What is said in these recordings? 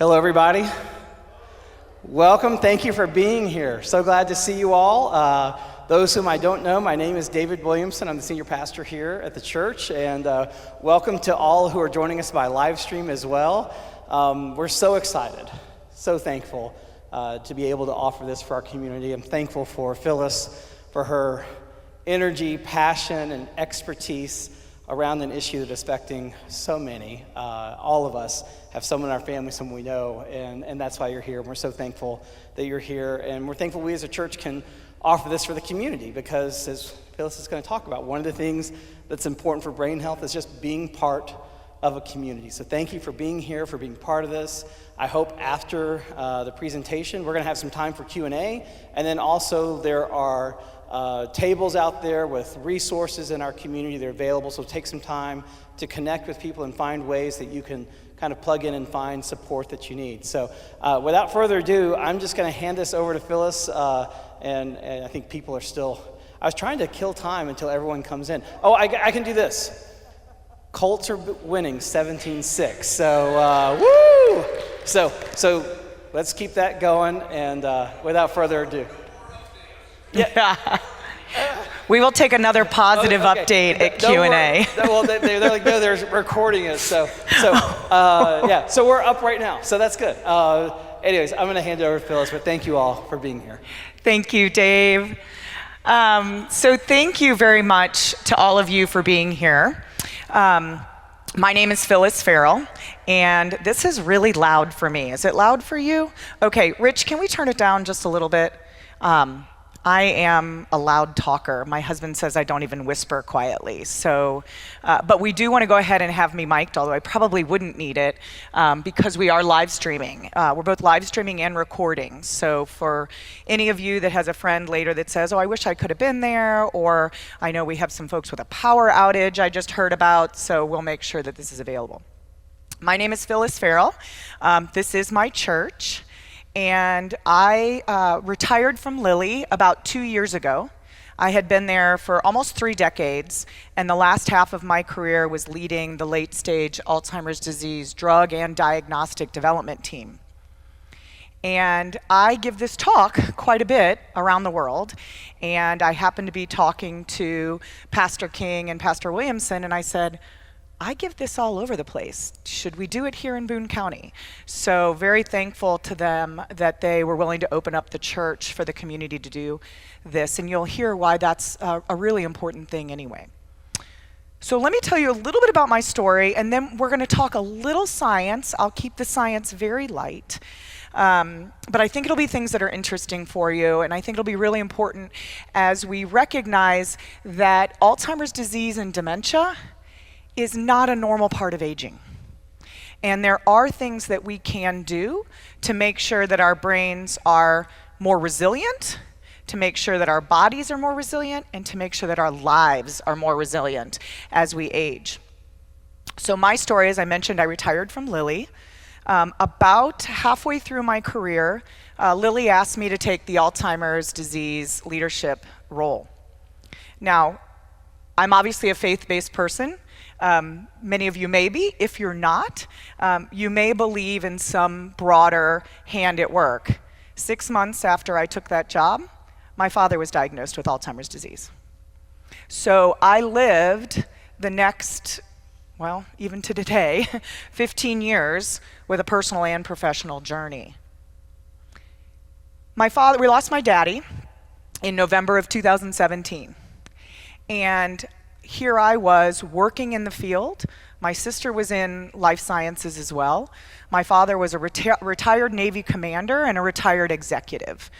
Hello, everybody. Welcome. Thank you for being here. So glad to see you all. Those whom I don't know, my name is David Williamson. I'm the senior pastor here at the church, and welcome to all who are joining us by live stream as well. We're so excited, so thankful to be able to offer this for our community. I'm thankful for Phyllis, for her energy, passion, and expertise around an issue that is affecting so many. All of us have someone in our family, someone we know, and that's why you're here. And we're so thankful that you're here, and we're thankful we as a church can offer this for the community, because as Phyllis is going to talk about, one of the things that's important for brain health is just being part of a community. So thank you for being here, for being part of this. I hope after the presentation, we're going to have some time for Q&A, and then also there are tables out there with resources in our community that are available, so take some time to connect with people and find ways that you can kind of plug in and find support that you need. So without further ado, I'm just going to hand this over to Phyllis, and I think people are still, I was trying to kill time until everyone comes in. Oh, I can do this. Colts are winning 17-6, so woo! So let's keep that going, and without further ado. Yeah. We will take another positive update at Q&A. Well, they're like, no, they're recording it. So we're up right now. So that's good. Anyways, I'm going to hand it over to Phyllis, but thank you all for being here. Thank you, Dave. So thank you very much to all of you for being here. My name is Phyllis Farrell, and this is really loud for me. Is it loud for you? Okay, Rich, can we turn it down just a little bit? I am a loud talker. My husband says I don't even whisper quietly. So, but we do want to go ahead and have me mic'd, although I probably wouldn't need it because we are live streaming. We're both live streaming and recording. So for any of you that has a friend later that says, oh, I wish I could have been there, or I know we have some folks with a power outage I just heard about, so we'll make sure that this is available. My name is Phyllis Farrell. This is my church. And I retired from Lilly about 2 years ago. I had been there for almost 3 decades, and the last half of my career was leading the late-stage Alzheimer's disease drug and diagnostic development team. And I give this talk quite a bit around the world, and I happened to be talking to Pastor King and Pastor Williamson, and I said, I give this all over the place. Should we do it here in Boone County? So very thankful to them that they were willing to open up the church for the community to do this. And you'll hear why that's a really important thing anyway. So let me tell you a little bit about my story, and then we're going to talk a little science. I'll keep the science very light. But I think it'll be things that are interesting for you, and I think it'll be really important as we recognize that Alzheimer's disease and dementia is not a normal part of aging. And there are things that we can do to make sure that our brains are more resilient, to make sure that our bodies are more resilient, and to make sure that our lives are more resilient as we age. So my story, as I mentioned, I retired from Lilly. About halfway through my career, Lilly asked me to take the Alzheimer's disease leadership role. Now, I'm obviously a faith-based person. Many of you may be. If you're not, you may believe in some broader hand at work. 6 months after I took that job, my father was diagnosed with Alzheimer's disease. So I lived the next, well, even to today, 15 years with a personal and professional journey. We lost my daddy in November of 2017. And here I was working in the field. My sister was in life sciences as well. My father was a retired Navy commander and a retired executive.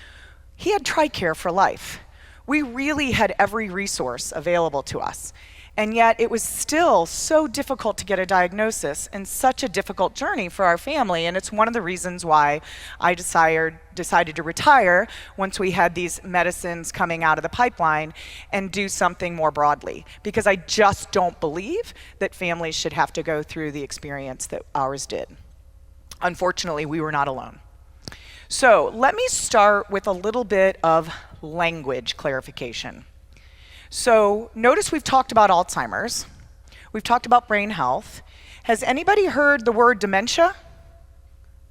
He had TRICARE for life. We really had every resource available to us. And yet it was still so difficult to get a diagnosis and such a difficult journey for our family. And it's one of the reasons why I decided to retire once we had these medicines coming out of the pipeline and do something more broadly. Because I just don't believe that families should have to go through the experience that ours did. Unfortunately, we were not alone. So let me start with a little bit of language clarification. So notice we've talked about Alzheimer's. We've talked about brain health. Has anybody heard the word dementia?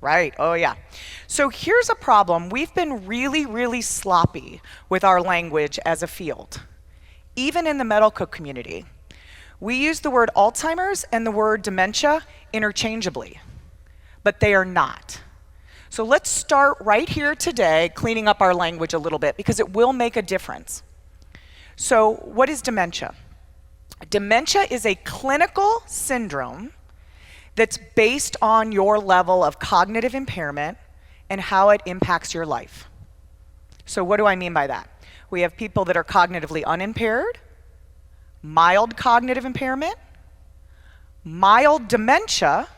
Right, oh yeah. So here's a problem. We've been really, really sloppy with our language as a field. Even in the medical community, we use the word Alzheimer's and the word dementia interchangeably, but they are not. So let's start right here today cleaning up our language a little bit because it will make a difference. So what is dementia? Dementia is a clinical syndrome that's based on your level of cognitive impairment and how it impacts your life. So what do I mean by that? We have people that are cognitively unimpaired, mild cognitive impairment, mild dementia,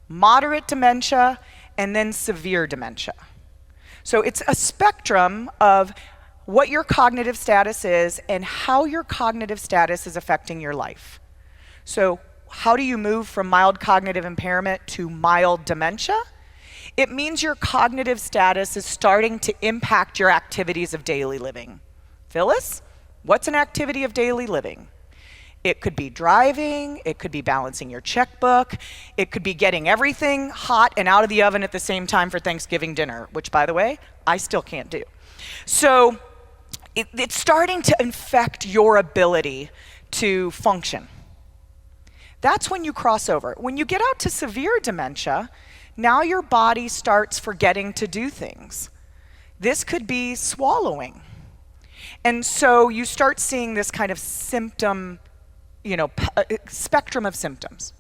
moderate dementia, and then severe dementia. So it's a spectrum of what your cognitive status is and how your cognitive status is affecting your life. So how do you move from mild cognitive impairment to mild dementia? It means your cognitive status is starting to impact your activities of daily living. Phyllis, what's an activity of daily living? It could be driving, it could be balancing your checkbook, it could be getting everything hot and out of the oven at the same time for Thanksgiving dinner, which, by the way, I still can't do. So it's starting to infect your ability to function. That's when you cross over. When you get out to severe dementia, now your body starts forgetting to do things. This could be swallowing. And so you start seeing this kind of symptom, spectrum of symptoms.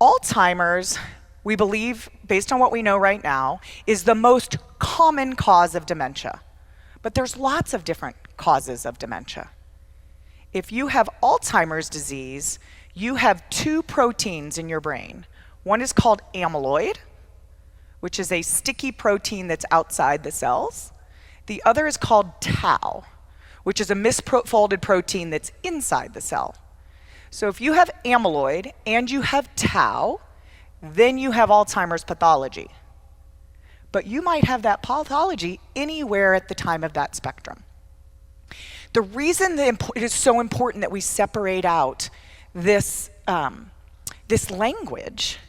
Alzheimer's, we believe, based on what we know right now, is the most common cause of dementia. But there's lots of different causes of dementia. If you have Alzheimer's disease, you have two proteins in your brain. One is called amyloid, which is a sticky protein that's outside the cells. The other is called tau, which is a misfolded protein that's inside the cell. So if you have amyloid and you have tau, then you have Alzheimer's pathology. But you might have that pathology anywhere at the time of that spectrum. The reason that it is so important that we separate out this language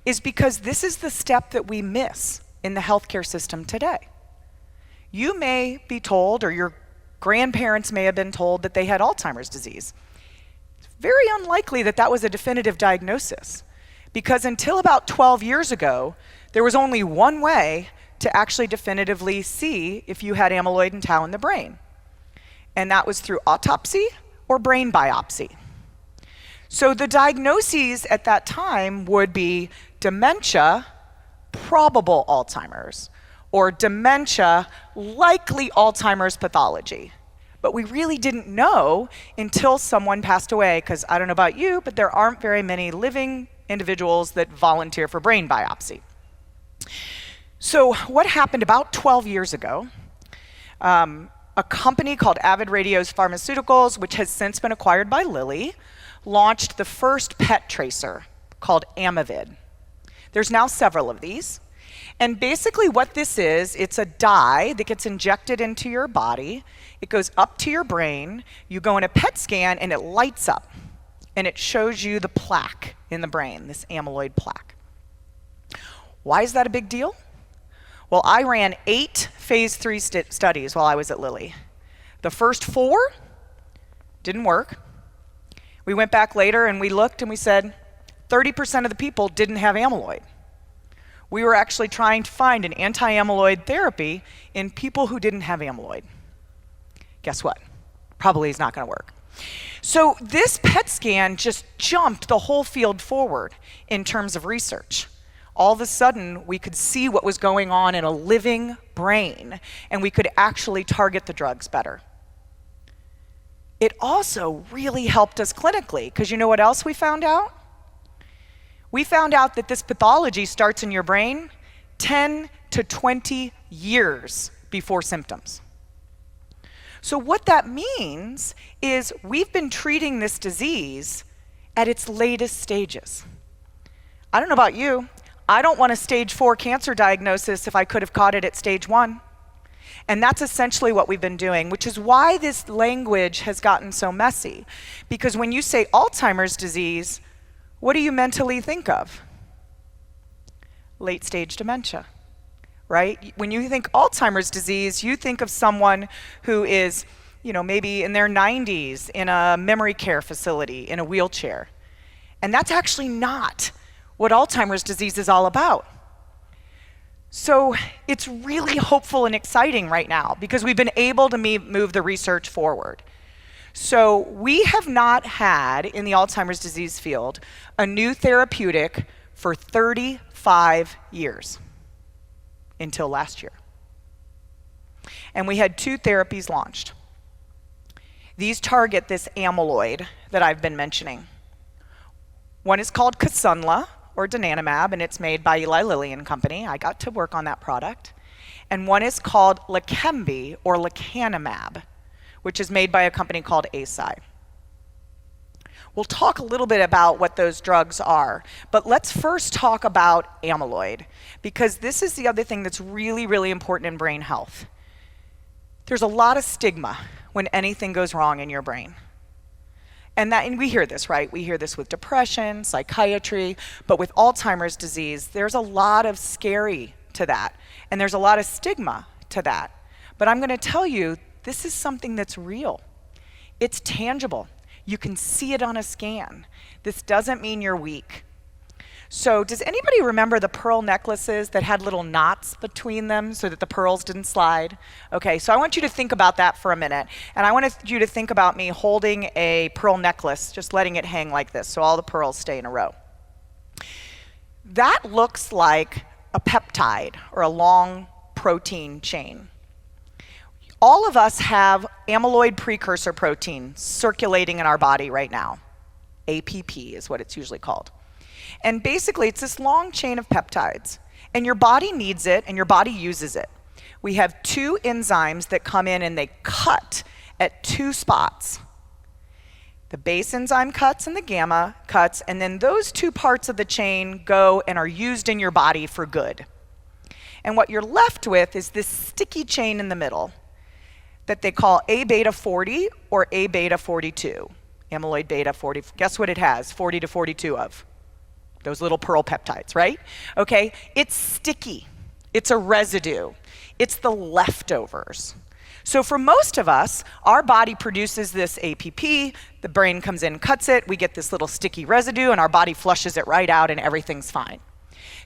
is because this is the step that we miss in the healthcare system today. You may be told, or your grandparents may have been told, that they had Alzheimer's disease. It's very unlikely that that was a definitive diagnosis, because until about 12 years ago, there was only one way to actually definitively see if you had amyloid and tau in the brain. And that was through autopsy or brain biopsy. So the diagnoses at that time would be dementia, probable Alzheimer's, or dementia, likely Alzheimer's pathology. But we really didn't know until someone passed away, because I don't know about you, but there aren't very many living individuals that volunteer for brain biopsy. So what happened about 12 years ago, a company called Avid Radios Pharmaceuticals, which has since been acquired by Lilly, launched the first PET tracer called Amyvid. There's now several of these. And basically what this is, it's a dye that gets injected into your body. It goes up to your brain. You go in a PET scan and it lights up. And it shows you the plaque in the brain, this amyloid plaque. Why is that a big deal? Well, I ran 8 phase 3 studies while I was at Lilly. The first 4 didn't work. We went back later and we looked and we said 30% of the people didn't have amyloid. We were actually trying to find an anti-amyloid therapy in people who didn't have amyloid. Guess what? Probably is not going to work. So this PET scan just jumped the whole field forward in terms of research. All of a sudden, we could see what was going on in a living brain, and we could actually target the drugs better. It also really helped us clinically, because you know what else we found out? We found out that this pathology starts in your brain 10 to 20 years before symptoms. So what that means is we've been treating this disease at its latest stages. I don't know about you, I don't want a stage 4 cancer diagnosis if I could have caught it at stage 1. And that's essentially what we've been doing, which is why this language has gotten so messy. Because when you say Alzheimer's disease, what do you mentally think of? late-stage dementia, right? When you think Alzheimer's disease, you think of someone who is, maybe in their 90s in a memory care facility, in a wheelchair. And that's actually not what Alzheimer's disease is all about. So it's really hopeful and exciting right now because we've been able to move the research forward. So we have not had, in the Alzheimer's disease field, a new therapeutic for 35 years until last year. And we had 2 therapies launched. These target this amyloid that I've been mentioning. One is called Kisunla, or donanemab, and it's made by Eli Lilly and Company. I got to work on that product. And one is called Leqembi, or lecanemab, which is made by a company called Eisai. We'll talk a little bit about what those drugs are, but let's first talk about amyloid, because this is the other thing that's really, really important in brain health. There's a lot of stigma when anything goes wrong in your brain. And we hear this, right? We hear this with depression, psychiatry, but with Alzheimer's disease, there's a lot of scary to that, and there's a lot of stigma to that. But I'm gonna tell you, this is something that's real. It's tangible. You can see it on a scan. This doesn't mean you're weak. So does anybody remember the pearl necklaces that had little knots between them so that the pearls didn't slide? Okay, so I want you to think about that for a minute. And I want you to think about me holding a pearl necklace, just letting it hang like this so all the pearls stay in a row. That looks like a peptide or a long protein chain. All of us have amyloid precursor protein circulating in our body right now. APP is what it's usually called. And basically, it's this long chain of peptides. And your body needs it, and your body uses it. We have 2 enzymes that come in and they cut at 2 spots. The base enzyme cuts and the gamma cuts, and then those 2 parts of the chain go and are used in your body for good. And what you're left with is this sticky chain in the middle that they call A beta 40 or A beta 42. Amyloid beta 40. Guess what it has 40 to 42 of? Those little pearl peptides, right? Okay, it's sticky. It's a residue. It's the leftovers. So for most of us, our body produces this APP, the brain comes in, cuts it, we get this little sticky residue, and our body flushes it right out and everything's fine.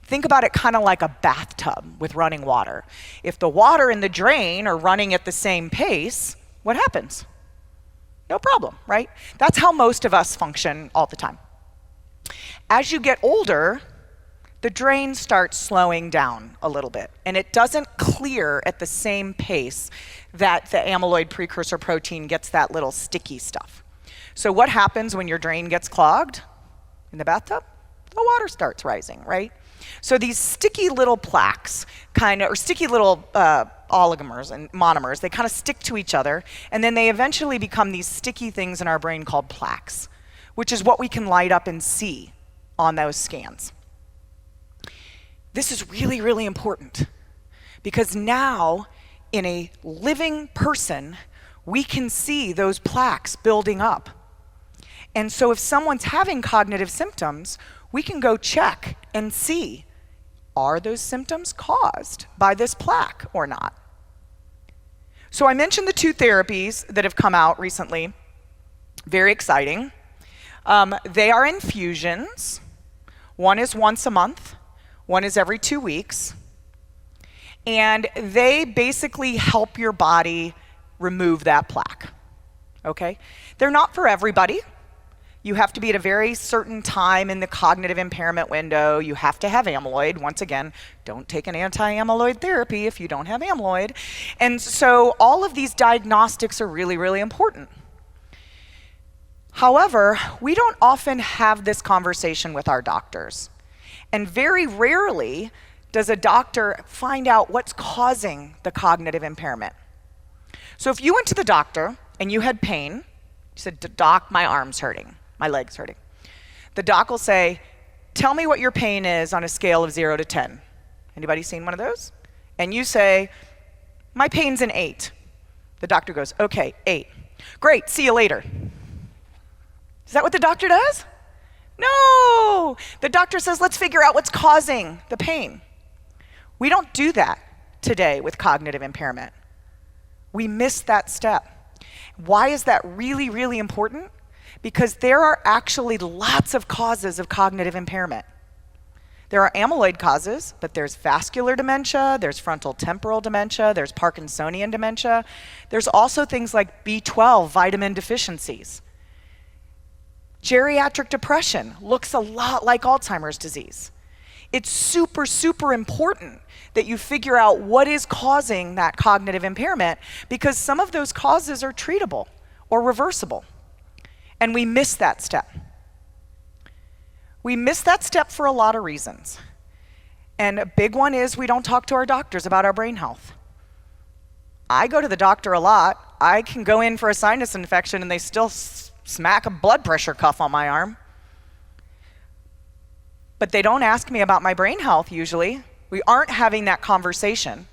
Think about it kind of like a bathtub with running water. If the water and the drain are running at the same pace, what happens? No problem, right? That's how most of us function all the time. As you get older, the drain starts slowing down a little bit, and it doesn't clear at the same pace that the amyloid precursor protein gets that little sticky stuff. So what happens when your drain gets clogged in the bathtub? The water starts rising, right? So these sticky little plaques, or sticky little oligomers and monomers, they kind of stick to each other, and then they eventually become these sticky things in our brain called plaques, which is what we can light up and see on those scans. This is really, really important because now in a living person, we can see those plaques building up. And so if someone's having cognitive symptoms, we can go check and see, are those symptoms caused by this plaque or not? So I mentioned the 2 therapies that have come out recently. Very exciting. They are infusions. One is once a month, one is every 2 weeks. And they basically help your body remove that plaque, okay? They're not for everybody. You have to be at a very certain time in the cognitive impairment window. You have to have amyloid. Once again, don't take an anti-amyloid therapy if you don't have amyloid. And so all of these diagnostics are really, really important. However, we don't often have this conversation with our doctors. And very rarely does a doctor find out what's causing the cognitive impairment. So if you went to the doctor and you had pain, you said, "Doc, my arm's hurting, my leg's hurting." The doc will say, "Tell me what your pain is on a scale of 0 to 10. Anybody seen one of those? And you say, "My pain's an 8. The doctor goes, "Okay, 8. Great, see you later." Is that what the doctor does? No! The doctor says, "Let's figure out what's causing the pain." We don't do that today with cognitive impairment. We miss that step. Why is that really, really important? Because there are actually lots of causes of cognitive impairment. There are amyloid causes, but there's vascular dementia, there's frontal temporal dementia, there's Parkinsonian dementia. There's also things like B12 vitamin deficiencies. Geriatric depression looks a lot like Alzheimer's disease. It's super, super important that you figure out what is causing that cognitive impairment, because some of those causes are treatable or reversible. And we miss that step. We miss that step for a lot of reasons. And a big one is we don't talk to our doctors about our brain health. I go to the doctor a lot. I can go in for a sinus infection and they still smack a blood pressure cuff on my arm. But they don't ask me about my brain health usually. We aren't having that conversation.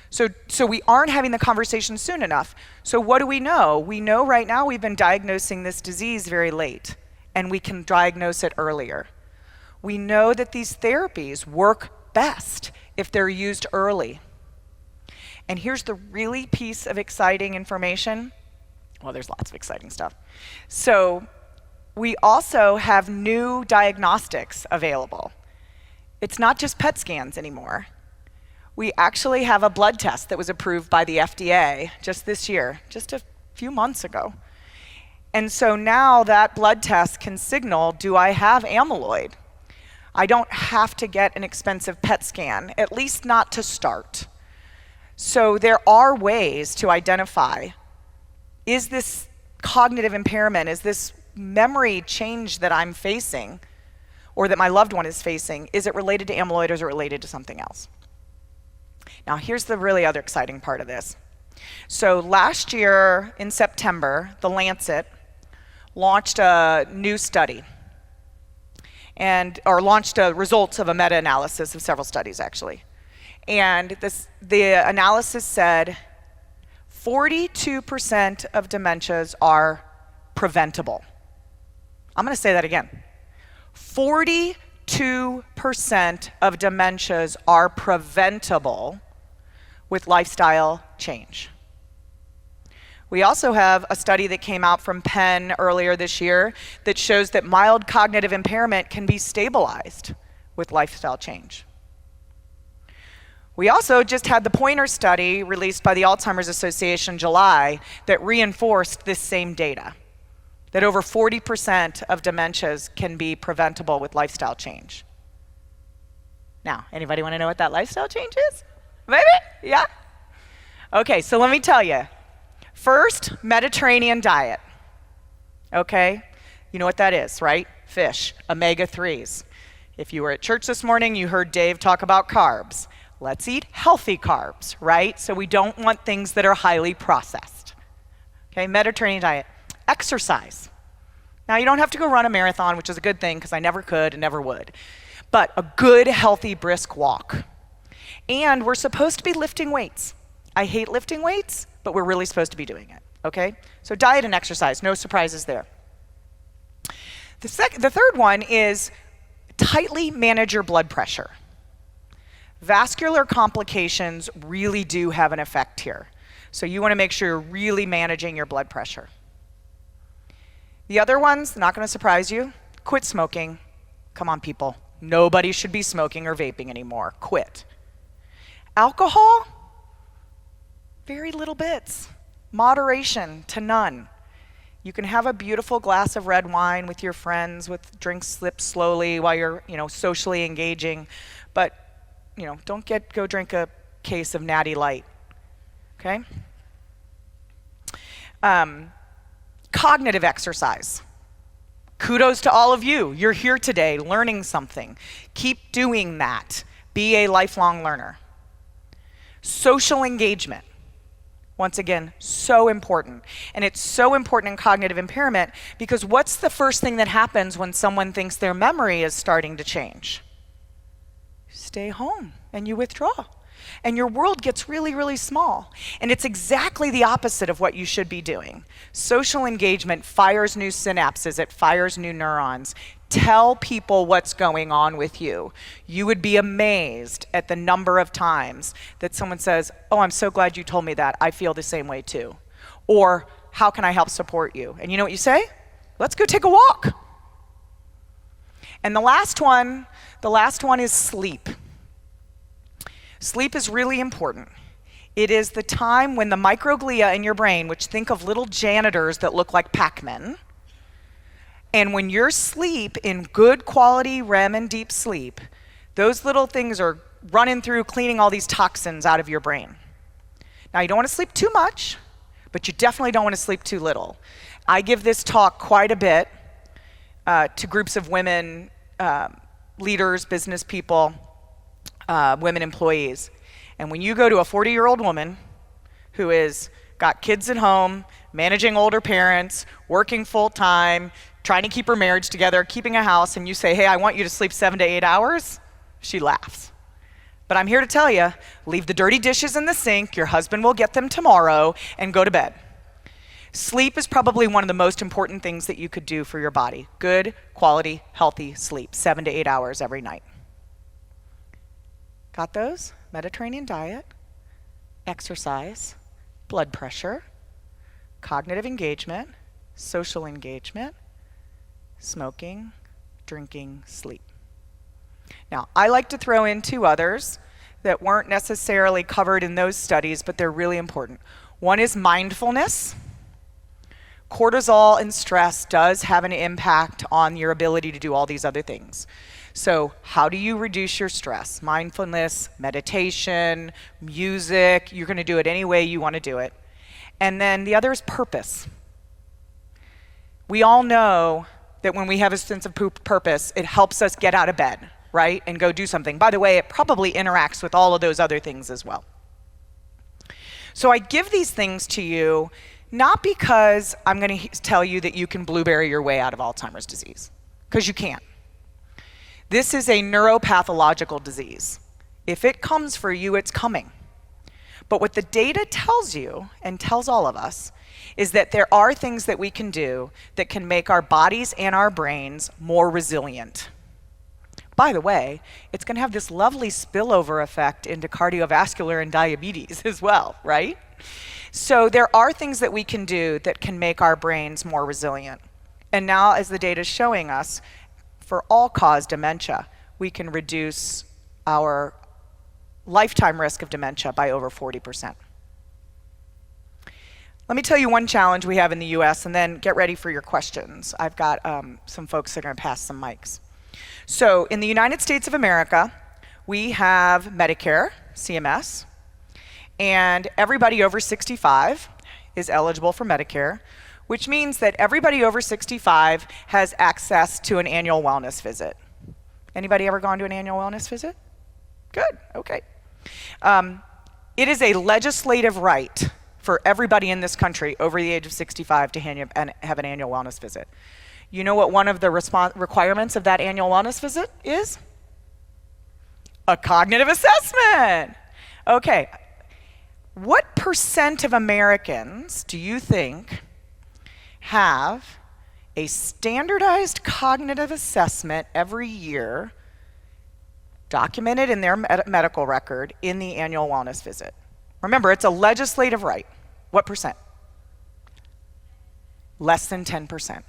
So we aren't having the conversation soon enough. So what do we know? We know right now we've been diagnosing this disease very late, and we can diagnose it earlier. We know that these therapies work best if they're used early. And here's the really piece of exciting information. Well, there's lots of exciting stuff. So we also have new diagnostics available. It's not just PET scans anymore. We actually have a blood test that was approved by the FDA just this year, just a few months ago. And so now that blood test can signal, do I have amyloid? I don't have to get an expensive PET scan, at least not to start. So there are ways to identify, is this cognitive impairment, is this memory change that I'm facing, or that my loved one is facing, is it related to amyloid or is it related to something else? Now here's the really other exciting part of this. So last year in September, The Lancet launched a new study, launched results of a meta-analysis of several studies actually. And the analysis said 42% of dementias are preventable. I'm going to say that again. 42% of dementias are preventable with lifestyle change. We also have a study that came out from Penn earlier this year that shows that mild cognitive impairment can be stabilized with lifestyle change. We also just had the Pointer study released by the Alzheimer's Association in July that reinforced this same data, that over 40% of dementias can be preventable with lifestyle change. Now, anybody want to know what that lifestyle change is? Maybe? Yeah? Okay, so let me tell you. First, Mediterranean diet. Okay? You know what that is, right? Fish, omega-3s. If you were at church this morning, you heard Dave talk about carbs. Let's eat healthy carbs, right? So we don't want things that are highly processed. Okay, Mediterranean diet. Exercise. Now, you don't have to go run a marathon, which is a good thing because I never could and never would. But a good, healthy, brisk walk. And we're supposed to be lifting weights. I hate lifting weights, but we're really supposed to be doing it, okay? So diet and exercise, no surprises there. The third one is tightly manage your blood pressure. Vascular complications really do have an effect here. So you want to make sure you're really managing your blood pressure. The other ones, not going to surprise you, quit smoking. Come on, people. Nobody should be smoking or vaping anymore. Quit. Alcohol, very little bits. Moderation to none. You can have a beautiful glass of red wine with your friends, with drinks slip slowly while you're, socially engaging, but, don't go drink a case of Natty Light, okay? Cognitive exercise. Kudos to all of you. You're here today learning something. Keep doing that. Be a lifelong learner. Social engagement. Once again, so important. And it's so important in cognitive impairment because what's the first thing that happens when someone thinks their memory is starting to change? You stay home and you withdraw. And your world gets really, really small. And it's exactly the opposite of what you should be doing. Social engagement fires new synapses, it fires new neurons. Tell people what's going on with you. You would be amazed at the number of times that someone says, "Oh, I'm so glad you told me that. I feel the same way too." Or, "How can I help support you?" And you know what you say? "Let's go take a walk." And the last one is sleep. Sleep is really important. It is the time when the microglia in your brain, which think of little janitors that look like Pac-Men, and when you're asleep in good quality REM and deep sleep, those little things are running through, cleaning all these toxins out of your brain. Now, you don't want to sleep too much, but you definitely don't want to sleep too little. I give this talk quite a bit to groups of women, leaders, business people, women employees. And when you go to a 40-year-old woman who is got kids at home, managing older parents, working full-time, trying to keep her marriage together, keeping a house, and you say, "Hey, I want you to sleep 7 to 8 hours, she laughs. But I'm here to tell you, leave the dirty dishes in the sink, your husband will get them tomorrow, and go to bed. Sleep is probably one of the most important things that you could do for your body. Good, quality, healthy sleep, 7 to 8 hours every night. Got those? Mediterranean diet, exercise, blood pressure, cognitive engagement, social engagement, smoking, drinking, sleep. Now, I like to throw in 2 others that weren't necessarily covered in those studies, but they're really important. One is mindfulness. Cortisol and stress does have an impact on your ability to do all these other things. So how do you reduce your stress? Mindfulness, meditation, music. You're going to do it any way you want to do it. And then the other is purpose. We all know that when we have a sense of purpose, it helps us get out of bed, right? And go do something. By the way, it probably interacts with all of those other things as well. So I give these things to you not because I'm going to tell you that you can blueberry your way out of Alzheimer's disease, because you can't. This is a neuropathological disease. If it comes for you, it's coming. But what the data tells you, and tells all of us, is that there are things that we can do that can make our bodies and our brains more resilient. By the way, it's going to have this lovely spillover effect into cardiovascular and diabetes as well, right? So there are things that we can do that can make our brains more resilient. And now, as the data is showing us, for all-cause dementia, we can reduce our lifetime risk of dementia by over 40%. Let me tell you one challenge we have in the US, and then get ready for your questions. I've got some folks that are going to pass some mics. So in the United States of America, we have Medicare, CMS, and everybody over 65 is eligible for Medicare, which means that everybody over 65 has access to an annual wellness visit. Anybody ever gone to an annual wellness visit? Good, okay. It is a legislative right for everybody in this country over the age of 65 to have an annual wellness visit. You know what one of the requirements of that annual wellness visit is? A cognitive assessment. Okay, what percent of Americans do you think have a standardized cognitive assessment every year documented in their medical record in the annual wellness visit? Remember, it's a legislative right. What percent? Less than 10%.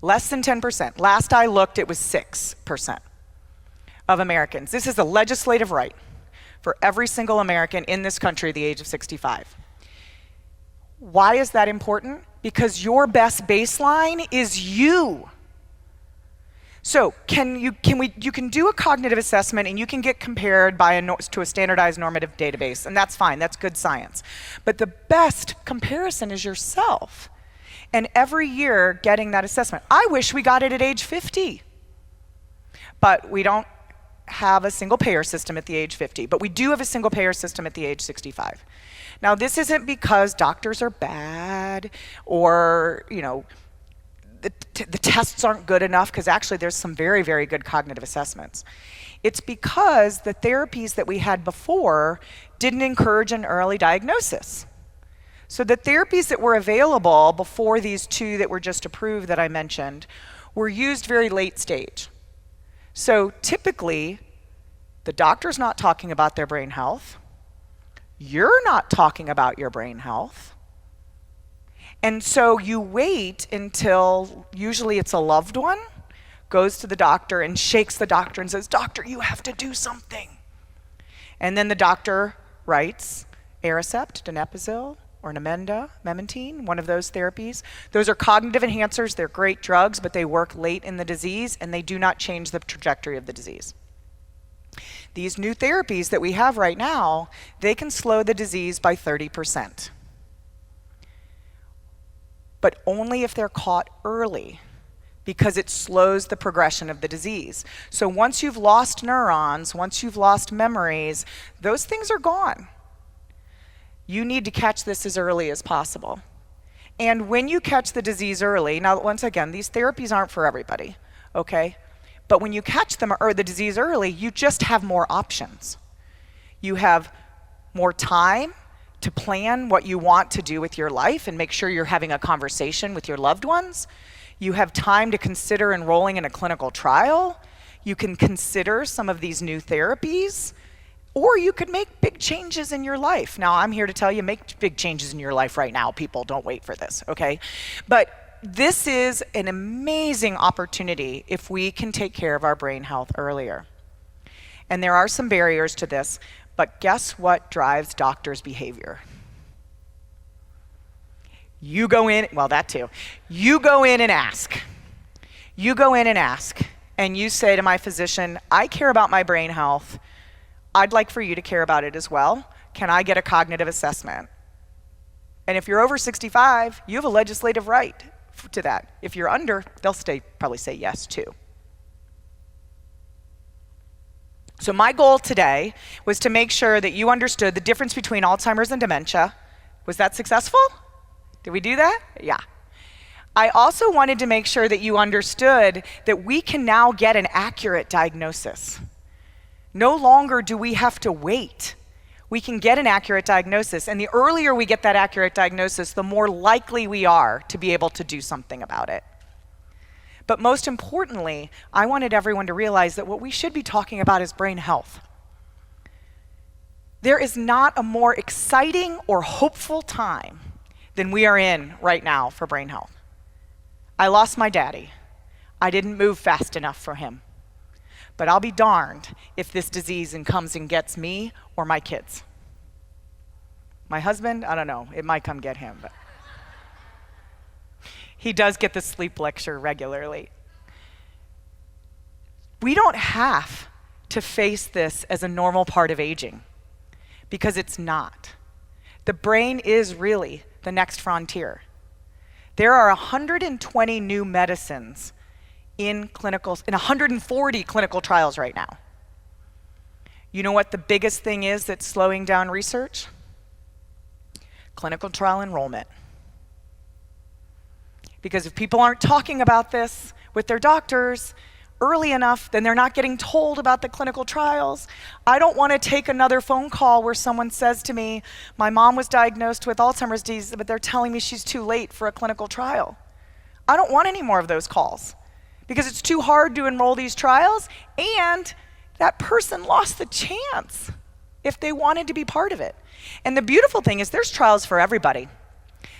Less than 10%. Last I looked, it was 6% of Americans. This is a legislative right for every single American in this country at the age of 65. Why is that important? Because your best baseline is you. So you can do a cognitive assessment and you can get compared to a standardized normative database, and that's fine, that's good science. But the best comparison is yourself. And every year getting that assessment. I wish we got it at age 50. But we don't have a single payer system at the age 50, but we do have a single payer system at the age 65. Now, this isn't because doctors are bad or, the tests aren't good enough, because actually there's some very, very good cognitive assessments. It's because the therapies that we had before didn't encourage an early diagnosis. So the therapies that were available before these 2 that were just approved that I mentioned were used very late stage. So typically, the doctor's not talking about their brain health. You're not talking about your brain health. And so you wait until, usually it's a loved one, goes to the doctor and shakes the doctor and says, "Doctor, you have to do something." And then the doctor writes Aricept, donepezil, or Namenda, memantine, one of those therapies. Those are cognitive enhancers. They're great drugs, but they work late in the disease, and they do not change the trajectory of the disease. These new therapies that we have right now, they can slow the disease by 30%. But only if they're caught early, because it slows the progression of the disease. So once you've lost neurons, once you've lost memories, those things are gone. You need to catch this as early as possible. And when you catch the disease early, now once again, these therapies aren't for everybody, okay? But when you catch them or the disease early, you just have more options. You have more time to plan what you want to do with your life and make sure you're having a conversation with your loved ones. You have time to consider enrolling in a clinical trial. You can consider some of these new therapies. Or you could make big changes in your life. Now, I'm here to tell you, make big changes in your life right now. People, don't wait for this, okay? But this is an amazing opportunity if we can take care of our brain health earlier. And there are some barriers to this, but guess what drives doctors' behavior? You go in, well, that too. You go in and ask. You go in and ask, and you say to my physician, "I care about my brain health. I'd like for you to care about it as well. Can I get a cognitive assessment?" And if you're over 65, you have a legislative right to that. If you're under, they'll probably say yes too. So my goal today was to make sure that you understood the difference between Alzheimer's and dementia. Was that successful? Did we do that? Yeah. I also wanted to make sure that you understood that we can now get an accurate diagnosis. No longer do we have to wait. We can get an accurate diagnosis, and the earlier we get that accurate diagnosis, the more likely we are to be able to do something about it. But most importantly, I wanted everyone to realize that what we should be talking about is brain health. There is not a more exciting or hopeful time than we are in right now for brain health. I lost my daddy. I didn't move fast enough for him. But I'll be darned if this disease comes and gets me or my kids. My husband, I don't know, it might come get him, but he does get the sleep lecture regularly. We don't have to face this as a normal part of aging, because it's not. The brain is really the next frontier. There are 120 new medicines in 140 clinical trials right now. You know what the biggest thing is that's slowing down research? Clinical trial enrollment. Because if people aren't talking about this with their doctors early enough, then they're not getting told about the clinical trials. I don't want to take another phone call where someone says to me, "My mom was diagnosed with Alzheimer's disease, but they're telling me she's too late for a clinical trial." I don't want any more of those calls, because it's too hard to enroll these trials, and that person lost the chance if they wanted to be part of it. And the beautiful thing is there's trials for everybody.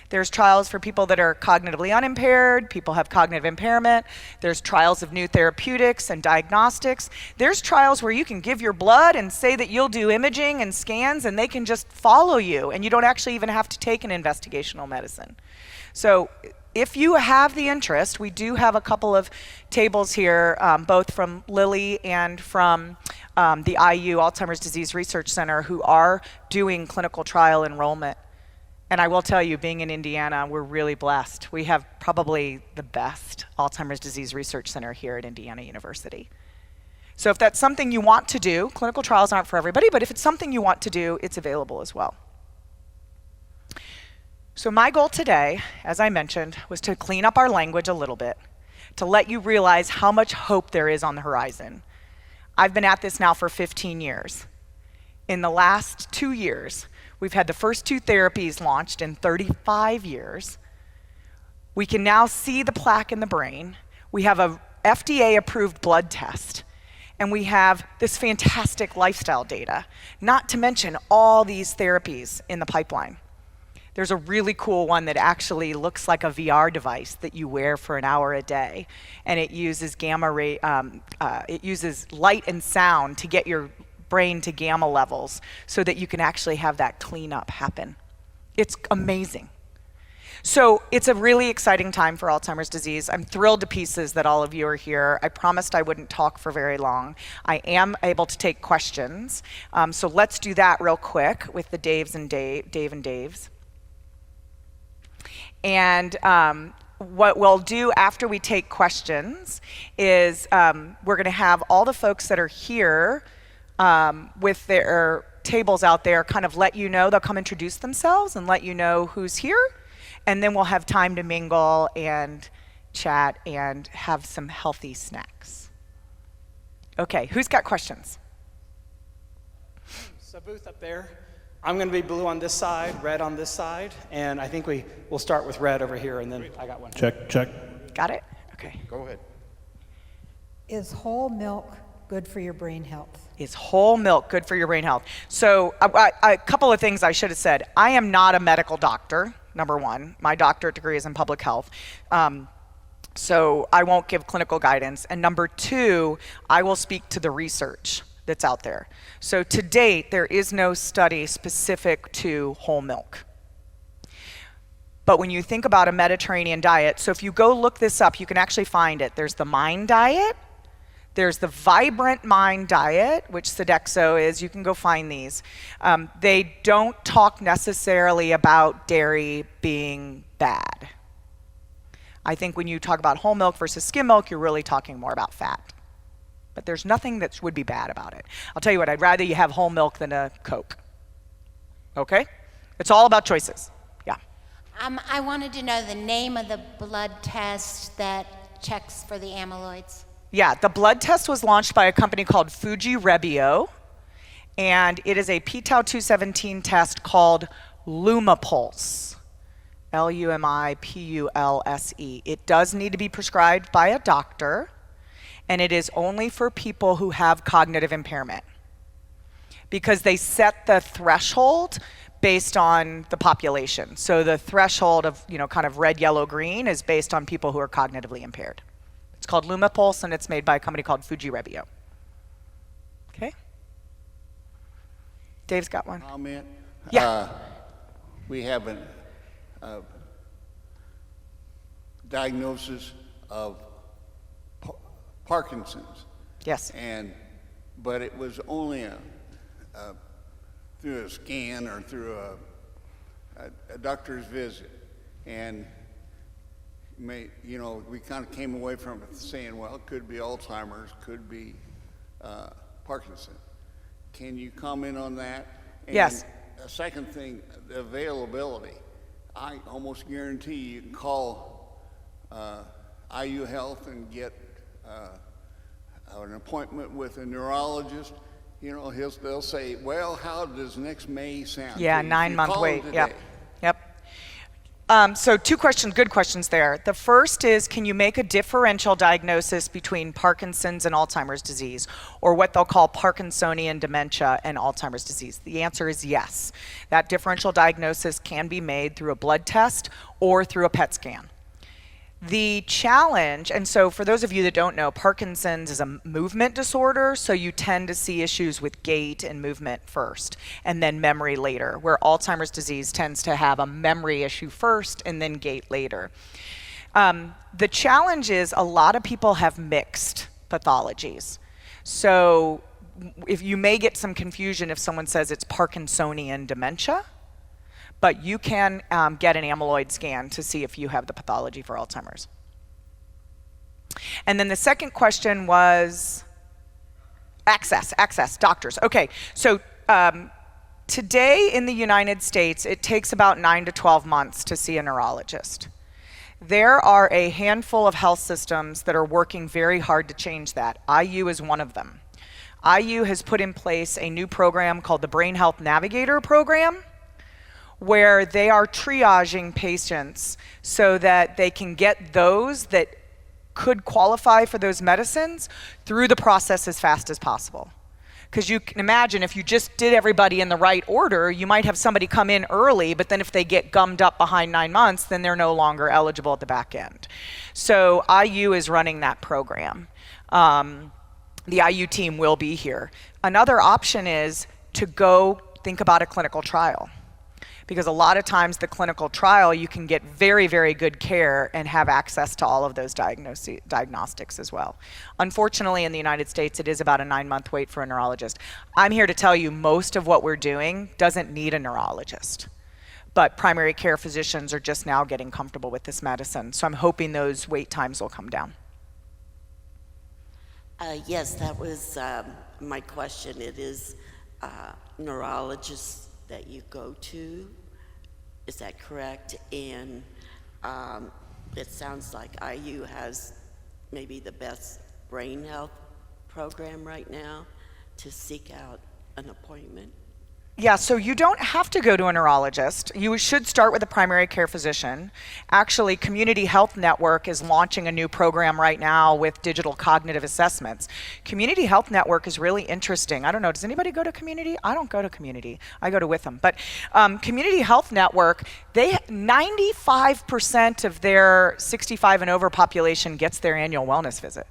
There's trials for people that are cognitively unimpaired, people have cognitive impairment. There's trials of new therapeutics and diagnostics. There's trials where you can give your blood and say that you'll do imaging and scans, and they can just follow you, and you don't actually even have to take an investigational medicine. So if you have the interest, we do have a couple of tables here, both from Lilly and from the IU, Alzheimer's Disease Research Center, who are doing clinical trial enrollment. And I will tell you, being in Indiana, we're really blessed. We have probably the best Alzheimer's Disease Research Center here at Indiana University. So if that's something you want to do, clinical trials aren't for everybody, but if it's something you want to do, it's available as well. So my goal today, as I mentioned, was to clean up our language a little bit, to let you realize how much hope there is on the horizon. I've been at this now for 15 years. In the last 2 years, we've had the first 2 therapies launched in 35 years. We can now see the plaque in the brain. We have a FDA-approved blood test. And we have this fantastic lifestyle data, not to mention all these therapies in the pipeline. There's a really cool one that actually looks like a VR device that you wear for an hour a day, and it uses it uses light and sound to get your brain to gamma levels so that you can actually have that cleanup happen. It's amazing. So it's a really exciting time for Alzheimer's disease. I'm thrilled to pieces that all of you are here. I promised I wouldn't talk for very long. I am able to take questions. So let's do that real quick with the Dave and Daves. And what we'll do after we take questions is we're gonna have all the folks that are here with their tables out there kind of let you know, they'll come introduce themselves and let you know who's here. And then we'll have time to mingle and chat and have some healthy snacks. Okay, who's got questions? So booth up there. I'm going to be blue on this side, red on this side, and I think we'll start with red over here, and then I got one. Check. Got it? Okay. Go ahead. Is whole milk good for your brain health? Is whole milk good for your brain health? So a couple of things I should have said. I am not a medical doctor, number one. My doctorate degree is in public health. So I won't give clinical guidance. And number two, I will speak to the research that's out there. So to date, there is no study specific to whole milk. But when you think about a Mediterranean diet, so if you go look this up, you can actually find it. There's the Mind diet. There's the Vibrant Mind diet, which Sodexo is. You can go find these. They don't talk necessarily about dairy being bad. I think when you talk about whole milk versus skim milk, you're really talking more about fat. But there's nothing that would be bad about it. I'll tell you what, I'd rather you have whole milk than a Coke. Okay? It's all about choices. Yeah. I wanted to know the name of the blood test that checks for the amyloids. Yeah, the blood test was launched by a company called Fuji Rebio, and it is a p-tau217 test called Lumipulse, Lumipulse. It does need to be prescribed by a doctor, and it is only for people who have cognitive impairment, because they set the threshold based on the population. So the threshold of, kind of red, yellow, green is based on people who are cognitively impaired. It's called Lumipulse, and it's made by a company called Fuji Rebio. Okay? Dave's got one. Comment? Yeah. We have a diagnosis of Parkinson's. Yes. But it was only through a scan or through a doctor's visit. And we kind of came away from it saying, well, it could be Alzheimer's, could be Parkinson. Can you comment on that? And yes. A second thing, the availability. I almost guarantee you can call IU Health and get an appointment with a neurologist. They'll say, well, how does next May sound? Yeah, 9-month wait. Yep. So two questions, good questions there. The first is, can you make a differential diagnosis between Parkinson's and Alzheimer's disease, or what they'll call Parkinsonian dementia and Alzheimer's disease? The answer is yes. That differential diagnosis can be made through a blood test or through a PET scan. The challenge, and so for those of you that don't know, Parkinson's is a movement disorder, so you tend to see issues with gait and movement first, and then memory later, where Alzheimer's disease tends to have a memory issue first and then gait later. The challenge is a lot of people have mixed pathologies. So if you may get some confusion if someone says it's Parkinsonian dementia, but you can get an amyloid scan to see if you have the pathology for Alzheimer's. And then the second question was access, doctors. Okay, so today in the United States, it takes about 9 to 12 months to see a neurologist. There are a handful of health systems that are working very hard to change that. IU is one of them. IU has put in place a new program called the Brain Health Navigator Program, where they are triaging patients so that they can get those that could qualify for those medicines through the process as fast as possible. Because you can imagine if you just did everybody in the right order, you might have somebody come in early, but then if they get gummed up behind 9 months, then they're no longer eligible at the back end. So IU is running that program. The IU team will be here. Another option is to go think about a clinical trial. Because a lot of times the clinical trial, you can get very, very good care and have access to all of those diagnostics as well. Unfortunately, in the United States, it is about a 9-month wait for a neurologist. I'm here to tell you most of what we're doing doesn't need a neurologist. But primary care physicians are just now getting comfortable with this medicine. So I'm hoping those wait times will come down. Yes, that was my question. It is neurologists that you go to, is that correct? And it sounds like IU has maybe the best brain health program right now to seek out an appointment. Yeah, so you don't have to go to a neurologist. You should start with a primary care physician. Actually, Community Health Network is launching a new program right now with digital cognitive assessments. Community Health Network is really interesting. I don't know, does anybody go to Community? I don't go to Community. I go to Witham. But Community Health Network, 95% of their 65 and over population gets their annual wellness visit.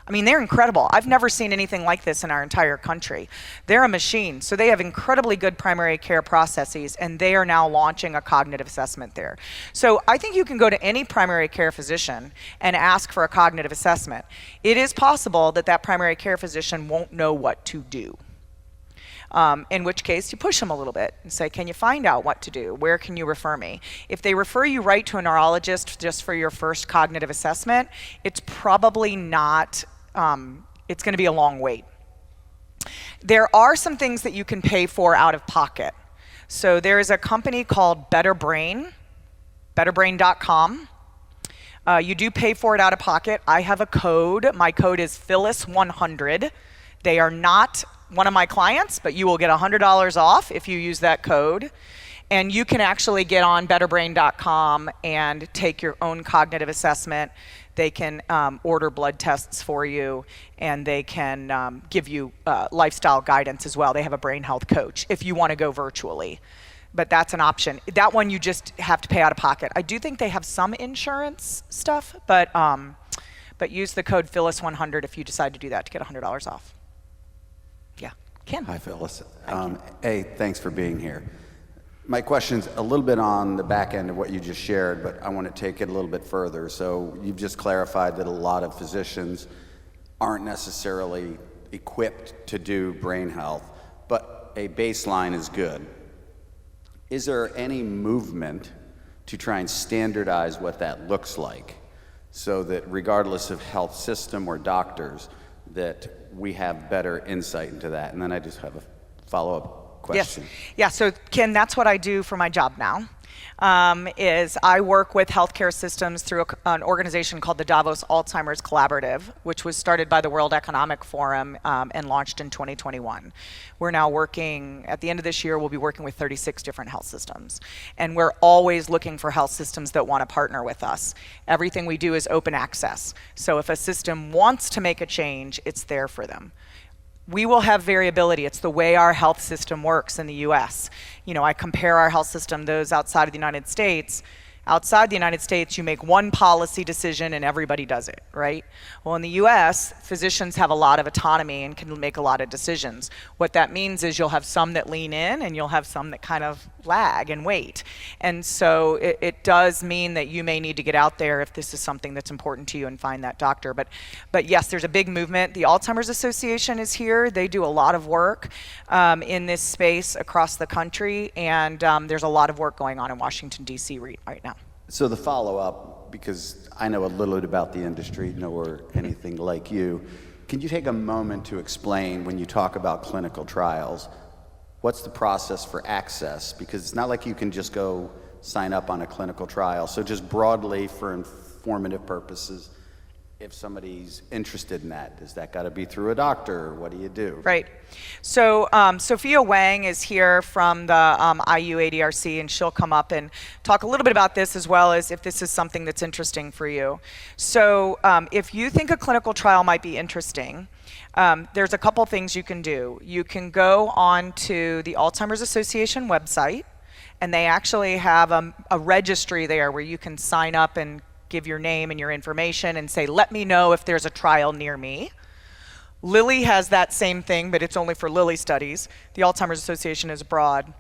I mean, they're incredible. I've never seen anything like this in our entire country. They're a machine, so they have incredibly good primary care processes, and they are now launching a cognitive assessment there. So I think you can go to any primary care physician and ask for a cognitive assessment. It is possible that that primary care physician won't know what to do. In which case, you push them a little bit and say, can you find out what to do? Where can you refer me? If they refer you right to a neurologist just for your first cognitive assessment, it's probably not, it's going to be a long wait. There are some things that you can pay for out of pocket. So there is a company called Better Brain, betterbrain.com. You do pay for it out of pocket. I have a code. My code is Phyllis100. They are not one of my clients, but you will get $100 off if you use that code. And you can actually get on betterbrain.com and take your own cognitive assessment. They can order blood tests for you, and they can give you lifestyle guidance as well. They have a brain health coach if you want to go virtually. But that's an option. That one you just have to pay out of pocket. I do think they have some insurance stuff, but use the code Phyllis100 if you decide to do that to get $100 off. Yeah, Ken. Hi, Phyllis. Hey, thanks for being here. My question's a little bit on the back end of what you just shared, but I want to take it a little bit further. So you've just clarified that a lot of physicians aren't necessarily equipped to do brain health, but a baseline is good. Is there any movement to try and standardize what that looks like so that regardless of health system or doctors, that we have better insight into that? And then I just have a follow-up question. Yes. Yeah, so Ken, that's what I do for my job now. Is I work with healthcare systems through an organization called the Davos Alzheimer's Collaborative, which was started by the World Economic Forum and launched in 2021. We're now working, at the end of this year, we'll be working with 36 different health systems. And we're always looking for health systems that want to partner with us. Everything we do is open access. So if a system wants to make a change, it's there for them. We will have variability. It's the way our health system works in the US. You know, I compare our health system, those outside of the United States. Outside the United States, you make one policy decision and everybody does it, right? Well, in the US, physicians have a lot of autonomy and can make a lot of decisions. What that means is you'll have some that lean in and you'll have some that kind of lag and wait. And so it does mean that you may need to get out there if this is something that's important to you and find that doctor. But yes, there's a big movement. The Alzheimer's Association is here. They do a lot of work in this space across the country, and there's a lot of work going on in Washington, D.C. right now. So the follow-up, because I know a little bit about the industry, nor anything like you, can you take a moment to explain, when you talk about clinical trials, what's the process for access? Because it's not like you can just go sign up on a clinical trial. So just broadly, for informative purposes, if somebody's interested in that? Does that got to be through a doctor? What do you do? Right. So Sophia Wang is here from the IU ADRC, and she'll come up and talk a little bit about this, as well as if this is something that's interesting for you. So if you think a clinical trial might be interesting, there's a couple things you can do. You can go on to the Alzheimer's Association website, and they actually have a registry there where you can sign up and give your name and your information and say, let me know if there's a trial near me. Lilly has that same thing, but it's only for Lilly studies. The Alzheimer's Association is broad.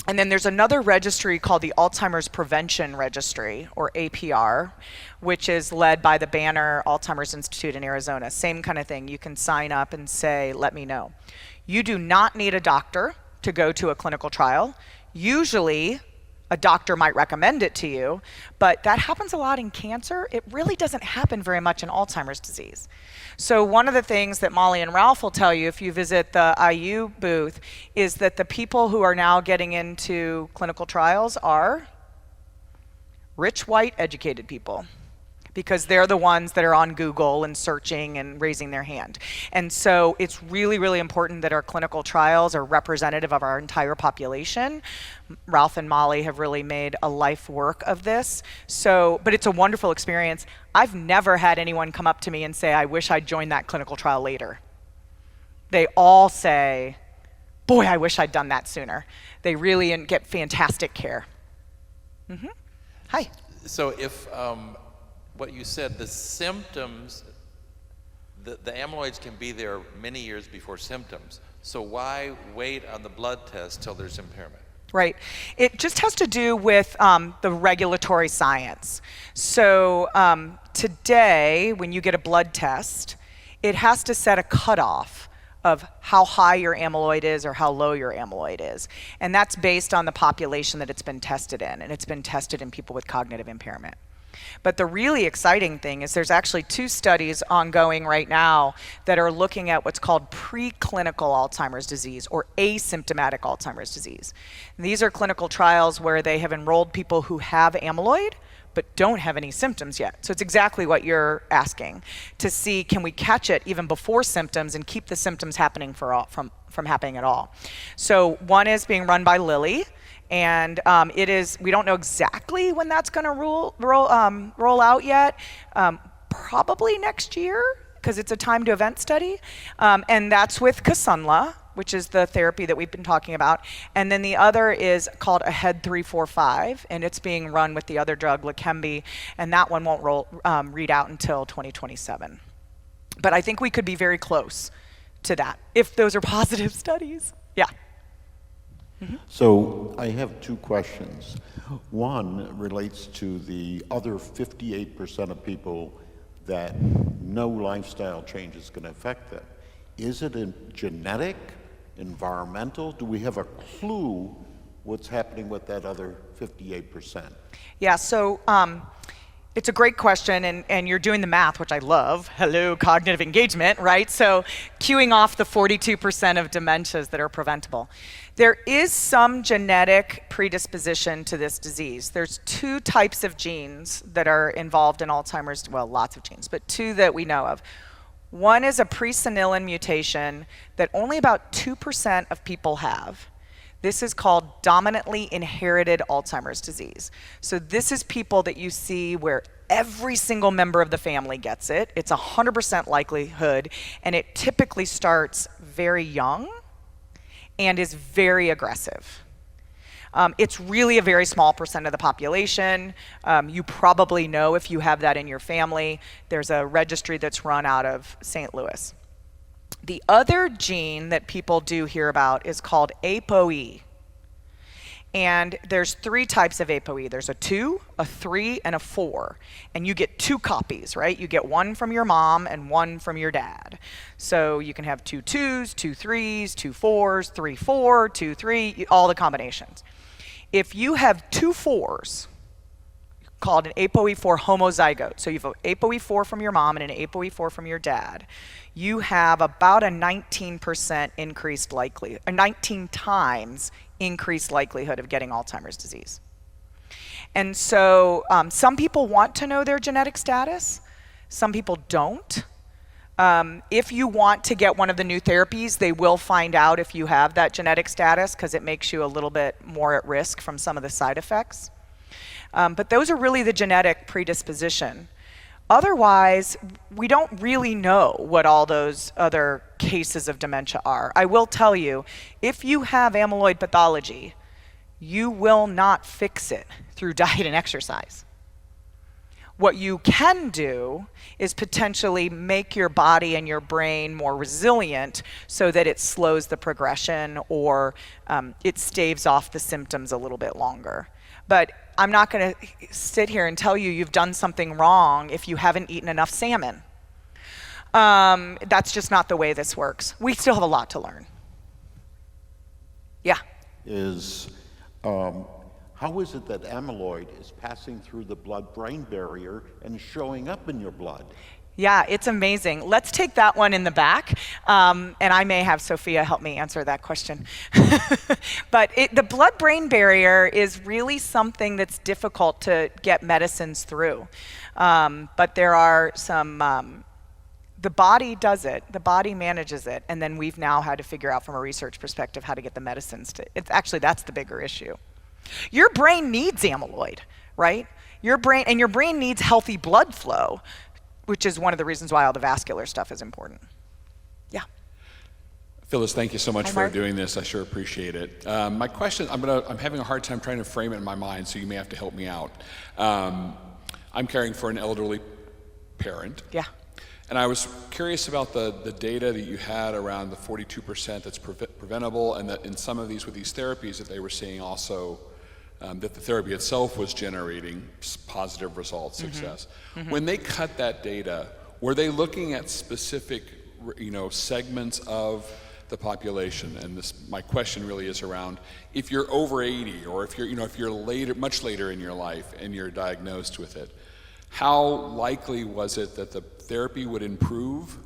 And then there's another registry called the Alzheimer's Prevention Registry, or APR, which is led by the Banner Alzheimer's Institute in Arizona. Same kind of thing. You can sign up and say, let me know. You do not need a doctor to go to a clinical trial. Usually, a doctor might recommend it to you, but that happens a lot in cancer. It really doesn't happen very much in Alzheimer's disease. So one of the things that Molly and Ralph will tell you if you visit the IU booth is that the people who are now getting into clinical trials are rich, white, educated people, because they're the ones that are on Google and searching and raising their hand. And so it's really, really important that our clinical trials are representative of our entire population. Ralph and Molly have really made a life work of this. So, but it's a wonderful experience. I've never had anyone come up to me and say, I wish I'd joined that clinical trial later. They all say, boy, I wish I'd done that sooner. They really get fantastic care. Mm-hmm. Hi. So if, what you said, the symptoms, the amyloids can be there many years before symptoms. So why wait on the blood test till there's impairment? Right. It just has to do with the regulatory science. So today, when you get a blood test, it has to set a cutoff of how high your amyloid is or how low your amyloid is. And that's based on the population that it's been tested in. And it's been tested in people with cognitive impairment. But the really exciting thing is there's actually 2 studies ongoing right now that are looking at what's called preclinical Alzheimer's disease, or asymptomatic Alzheimer's disease. And these are clinical trials where they have enrolled people who have amyloid but don't have any symptoms yet. So it's exactly what you're asking, to see, can we catch it even before symptoms and keep the symptoms happening from happening at all. So one is being run by Lilly. And it is, we don't know exactly when that's going to roll out yet. Probably next year, because it's a time to event study. And that's with Kisunla, which is the therapy that we've been talking about. And then the other is called AHEAD 345, and it's being run with the other drug, Leqembi, and that one won't read out until 2027. But I think we could be very close to that, if those are positive studies. Yeah. Mm-hmm. So I have 2 questions. One relates to the other 58% of people that no lifestyle change is going to affect them. Is it genetic, environmental? Do we have a clue what's happening with that other 58%? Yeah, so it's a great question, and you're doing the math, which I love. Hello, cognitive engagement, right? So queuing off the 42% of dementias that are preventable. There is some genetic predisposition to this disease. There's 2 types of genes that are involved in Alzheimer's, well, lots of genes, but 2 that we know of. One is a presenilin mutation that only about 2% of people have. This is called dominantly inherited Alzheimer's disease. So this is people that you see where every single member of the family gets it. It's 100% likelihood, and it typically starts very young and is very aggressive. It's really a very small percent of the population. You probably know if you have that in your family. There's a registry that's run out of St. Louis. The other gene that people do hear about is called ApoE. And there's 3 types of ApoE. There's a 2, a 3, and a 4. And you get 2 copies, right? You get 1 from your mom and 1 from your dad. So you can have 2 2s, 2 3s, 2 4s, 3 4, 2 3, all the combinations. If you have 2 4s, called an ApoE4 homozygote, so you have an ApoE4 from your mom and an ApoE4 from your dad, you have about a 19% increased likelihood, 19 times increased likelihood of getting Alzheimer's disease. And so some people want to know their genetic status. Some people don't. If you want to get one of the new therapies, they will find out if you have that genetic status because it makes you a little bit more at risk from some of the side effects. But those are really the genetic predisposition. Otherwise, we don't really know what all those other cases of dementia are. I will tell you, if you have amyloid pathology, you will not fix it through diet and exercise. What you can do is potentially make your body and your brain more resilient so that it slows the progression or it staves off the symptoms a little bit longer. But I'm not going to sit here and tell you you've done something wrong if you haven't eaten enough salmon. That's just not the way this works. We still have a lot to learn. Yeah. How is it that amyloid is passing through the blood-brain barrier and showing up in your blood? Yeah, it's amazing. Let's take that one in the back, and I may have Sophia help me answer that question. But the blood-brain barrier is really something that's difficult to get medicines through. But there are some, the body does it, the body manages it, and then we've now had to figure out from a research perspective how to get the medicines to, that's the bigger issue. Your brain needs amyloid, right? Your brain needs healthy blood flow, which is one of the reasons why all the vascular stuff is important. Yeah. Phyllis, thank you so much Hi, for Mark. doing this. I sure appreciate it. My question, I'm having a hard time trying to frame it in my mind, so you may have to help me out. I'm caring for an elderly parent. Yeah. And I was curious about the data that you had around the 42% that's preventable, and that in some of these, with these therapies, that they were seeing also that the therapy itself was generating positive results, success. Mm-hmm. When they cut that data, were they looking at specific, segments of the population? And my question really is around, if you're over 80, or if you're later, much later in your life, and you're diagnosed with it, how likely was it that the therapy would improve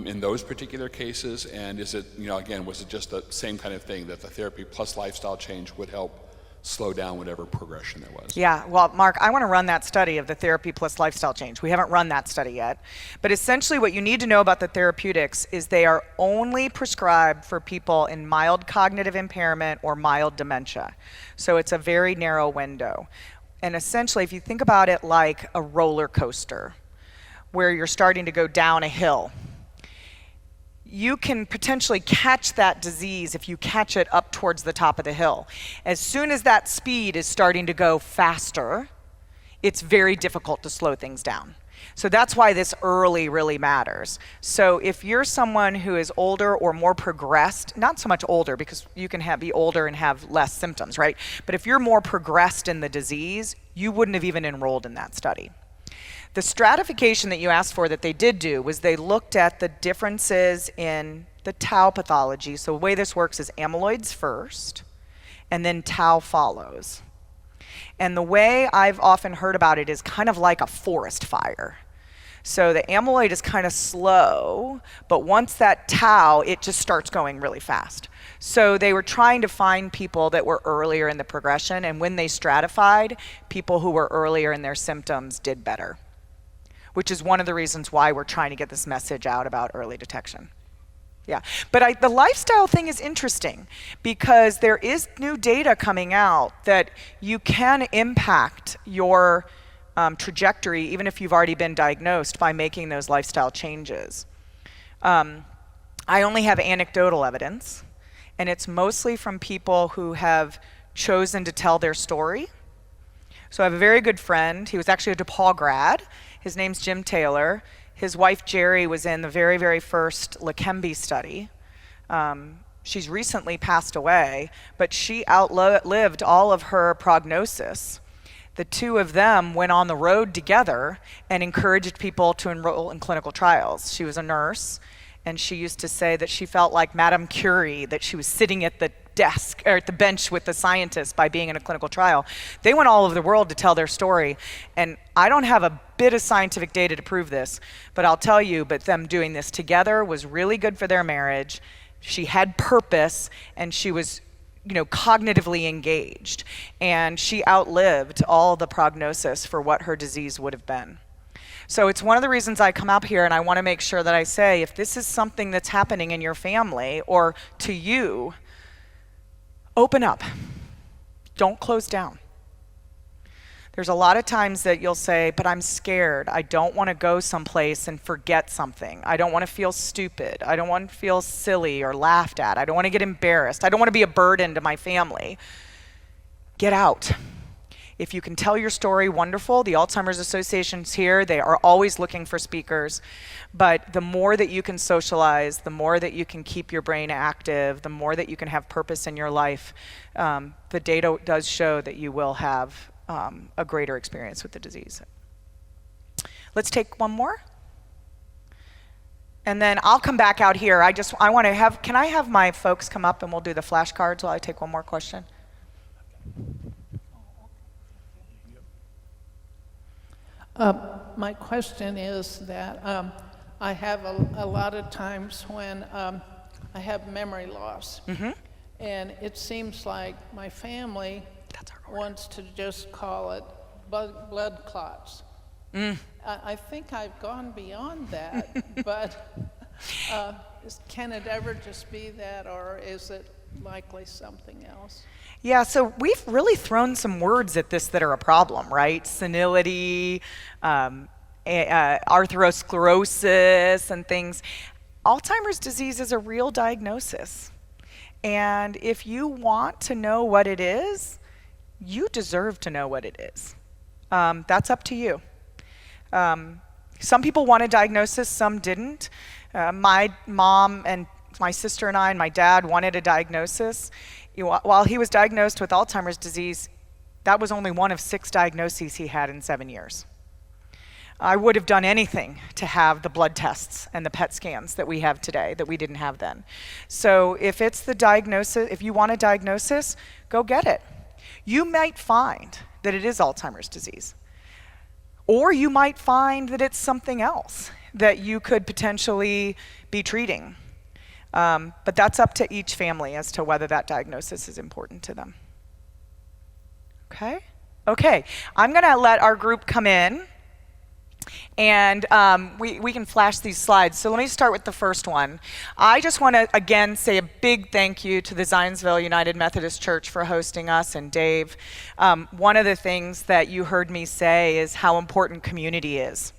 in those particular cases? And is it, again, was it just the same kind of thing, that the therapy plus lifestyle change would help slow down whatever progression there was? Yeah, well, Mark, I want to run that study of the therapy plus lifestyle change. We haven't run that study yet. But essentially what you need to know about the therapeutics is they are only prescribed for people in mild cognitive impairment or mild dementia. So it's a very narrow window. And essentially, if you think about it like a roller coaster, where you're starting to go down a hill, you can potentially catch that disease if you catch it up towards the top of the hill. As soon as that speed is starting to go faster, it's very difficult to slow things down. So that's why this early really matters. So if you're someone who is older or more progressed, not so much older, because you can be older and have less symptoms, right? But if you're more progressed in the disease, you wouldn't have even enrolled in that study. The stratification that you asked for that they did do was they looked at the differences in the tau pathology. So the way this works is amyloid's first, and then tau follows. And the way I've often heard about it is kind of like a forest fire. So the amyloid is kind of slow, but once that tau, it just starts going really fast. So they were trying to find people that were earlier in the progression, and when they stratified, people who were earlier in their symptoms did better, which is one of the reasons why we're trying to get this message out about early detection. Yeah, but the lifestyle thing is interesting because there is new data coming out that you can impact your trajectory even if you've already been diagnosed by making those lifestyle changes. I only have anecdotal evidence, and it's mostly from people who have chosen to tell their story. So I have a very good friend. He was actually a DePaul grad. His name's Jim Taylor. His wife, Jerry, was in the very, very first Leqembi study. She's recently passed away, but she outlived all of her prognosis. The two of them went on the road together and encouraged people to enroll in clinical trials. She was a nurse, and she used to say that she felt like Madame Curie, that she was sitting at the desk or at the bench with the scientists by being in a clinical trial. They went all over the world to tell their story, and I don't have a bit of scientific data to prove this, but I'll tell you, but them doing this together was really good for their marriage. She had purpose, and she was, cognitively engaged, and she outlived all the prognosis for what her disease would have been. So it's one of the reasons I come up here and I want to make sure that I say, if this is something that's happening in your family or to you, open up. Don't close down. There's a lot of times that you'll say, but I'm scared. I don't want to go someplace and forget something. I don't want to feel stupid. I don't want to feel silly or laughed at. I don't want to get embarrassed. I don't want to be a burden to my family. Get out. If you can tell your story, wonderful. The Alzheimer's Association's here. They are always looking for speakers. But the more that you can socialize, the more that you can keep your brain active, the more that you can have purpose in your life, the data does show that you will have a greater experience with the disease. Let's take one more. And then I'll come back out here. I want to have, can I have my folks come up and we'll do the flashcards while I take one more question? My question is that I have a lot of times when I have memory loss. Mm-hmm. And it seems like my family wants to just call it blood clots. I think I've gone beyond that, but can it ever just be that, or is it likely something else? Yeah, so we've really thrown some words at this that are a problem, right? Senility, arthrosclerosis, and things. Alzheimer's disease is a real diagnosis. And if you want to know what it is, you deserve to know what it is. That's up to you. Some people want a diagnosis, some didn't. My mom and my sister and I and my dad wanted a diagnosis. While he was diagnosed with Alzheimer's disease, that was only one of 6 diagnoses he had in 7 years. I would have done anything to have the blood tests and the PET scans that we have today that we didn't have then. So if it's the diagnosis, if you want a diagnosis, go get it. You might find that it is Alzheimer's disease. Or you might find that it's something else that you could potentially be treating. But that's up to each family as to whether that diagnosis is important to them. Okay? Okay, I'm gonna let our group come in and we can flash these slides. So let me start with the first one. I just want to again say a big thank you to the Zionsville United Methodist Church for hosting us, and Dave. One of the things that you heard me say is how important community is.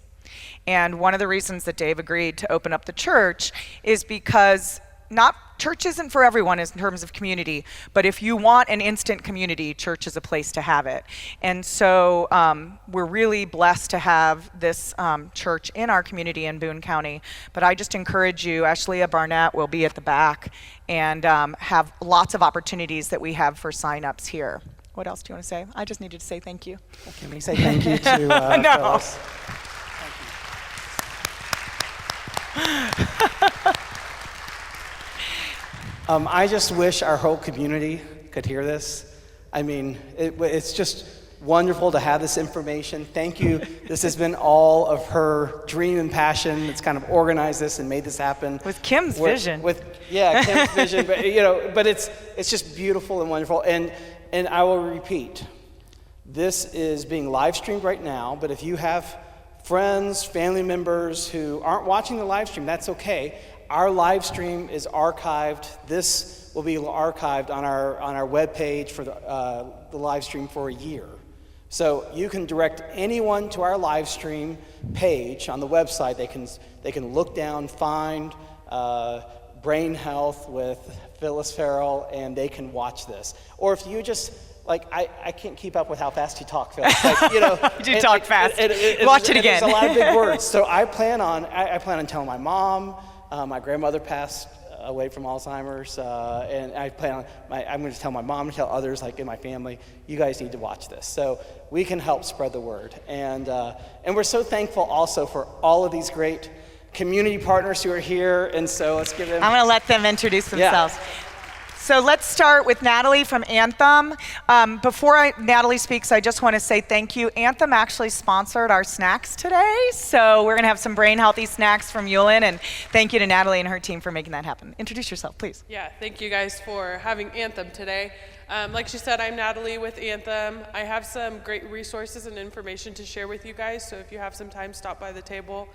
And one of the reasons that Dave agreed to open up the church is because church isn't for everyone in terms of community, but if you want an instant community, church is a place to have it. And so we're really blessed to have this church in our community in Boone County. But I just encourage you, Ashlea Barnett will be at the back and have lots of opportunities that we have for signups here. What else do you want to say? I just needed to say thank you. Can we say thank you to no. Phyllis? I just wish our whole community could hear this. I mean, it's just wonderful to have this information. Thank you. This has been all of her dream and passion that's kind of organized this and made this happen. With Kim's vision. Kim's vision. But it's just beautiful and wonderful. And I will repeat, this is being live streamed right now. But if you have friends, family members who aren't watching the live stream, that's okay. Our live stream is archived. This will be archived on our webpage for the live stream for a year. So you can direct anyone to our live stream page on the website. They can look down, find Brain Health with Phyllis Farrell, and they can watch this. Or if you just I can't keep up with how fast you talk, Phil. You do talk fast. Watch it again. There's a lot of big words. So I plan on telling my mom. My grandmother passed away from Alzheimer's, and I plan on I'm going to tell my mom and tell others in my family. You guys need to watch this, so we can help spread the word. And we're so thankful also for all of these great community partners who are here. And so let's give them. I'm going to let them introduce themselves. Yeah. So let's start with Natalie from Anthem. Before Natalie speaks, I just want to say thank you. Anthem actually sponsored our snacks today, so we're going to have some brain healthy snacks from Yulin, and thank you to Natalie and her team for making that happen. Introduce yourself, please. Yeah, thank you guys for having Anthem today. Like she said, I'm Natalie with Anthem. I have some great resources and information to share with you guys, so if you have some time, stop by the table.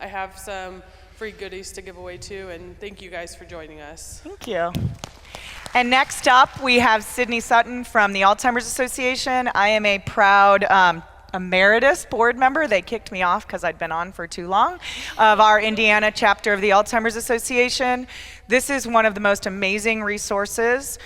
I have some free goodies to give away too, and thank you guys for joining us. Thank you. And next up, we have Sydney Sutton from the Alzheimer's Association. I am a proud emeritus board member. They kicked me off because I'd been on for too long, of our Indiana chapter of the Alzheimer's Association. This is one of the most amazing resources.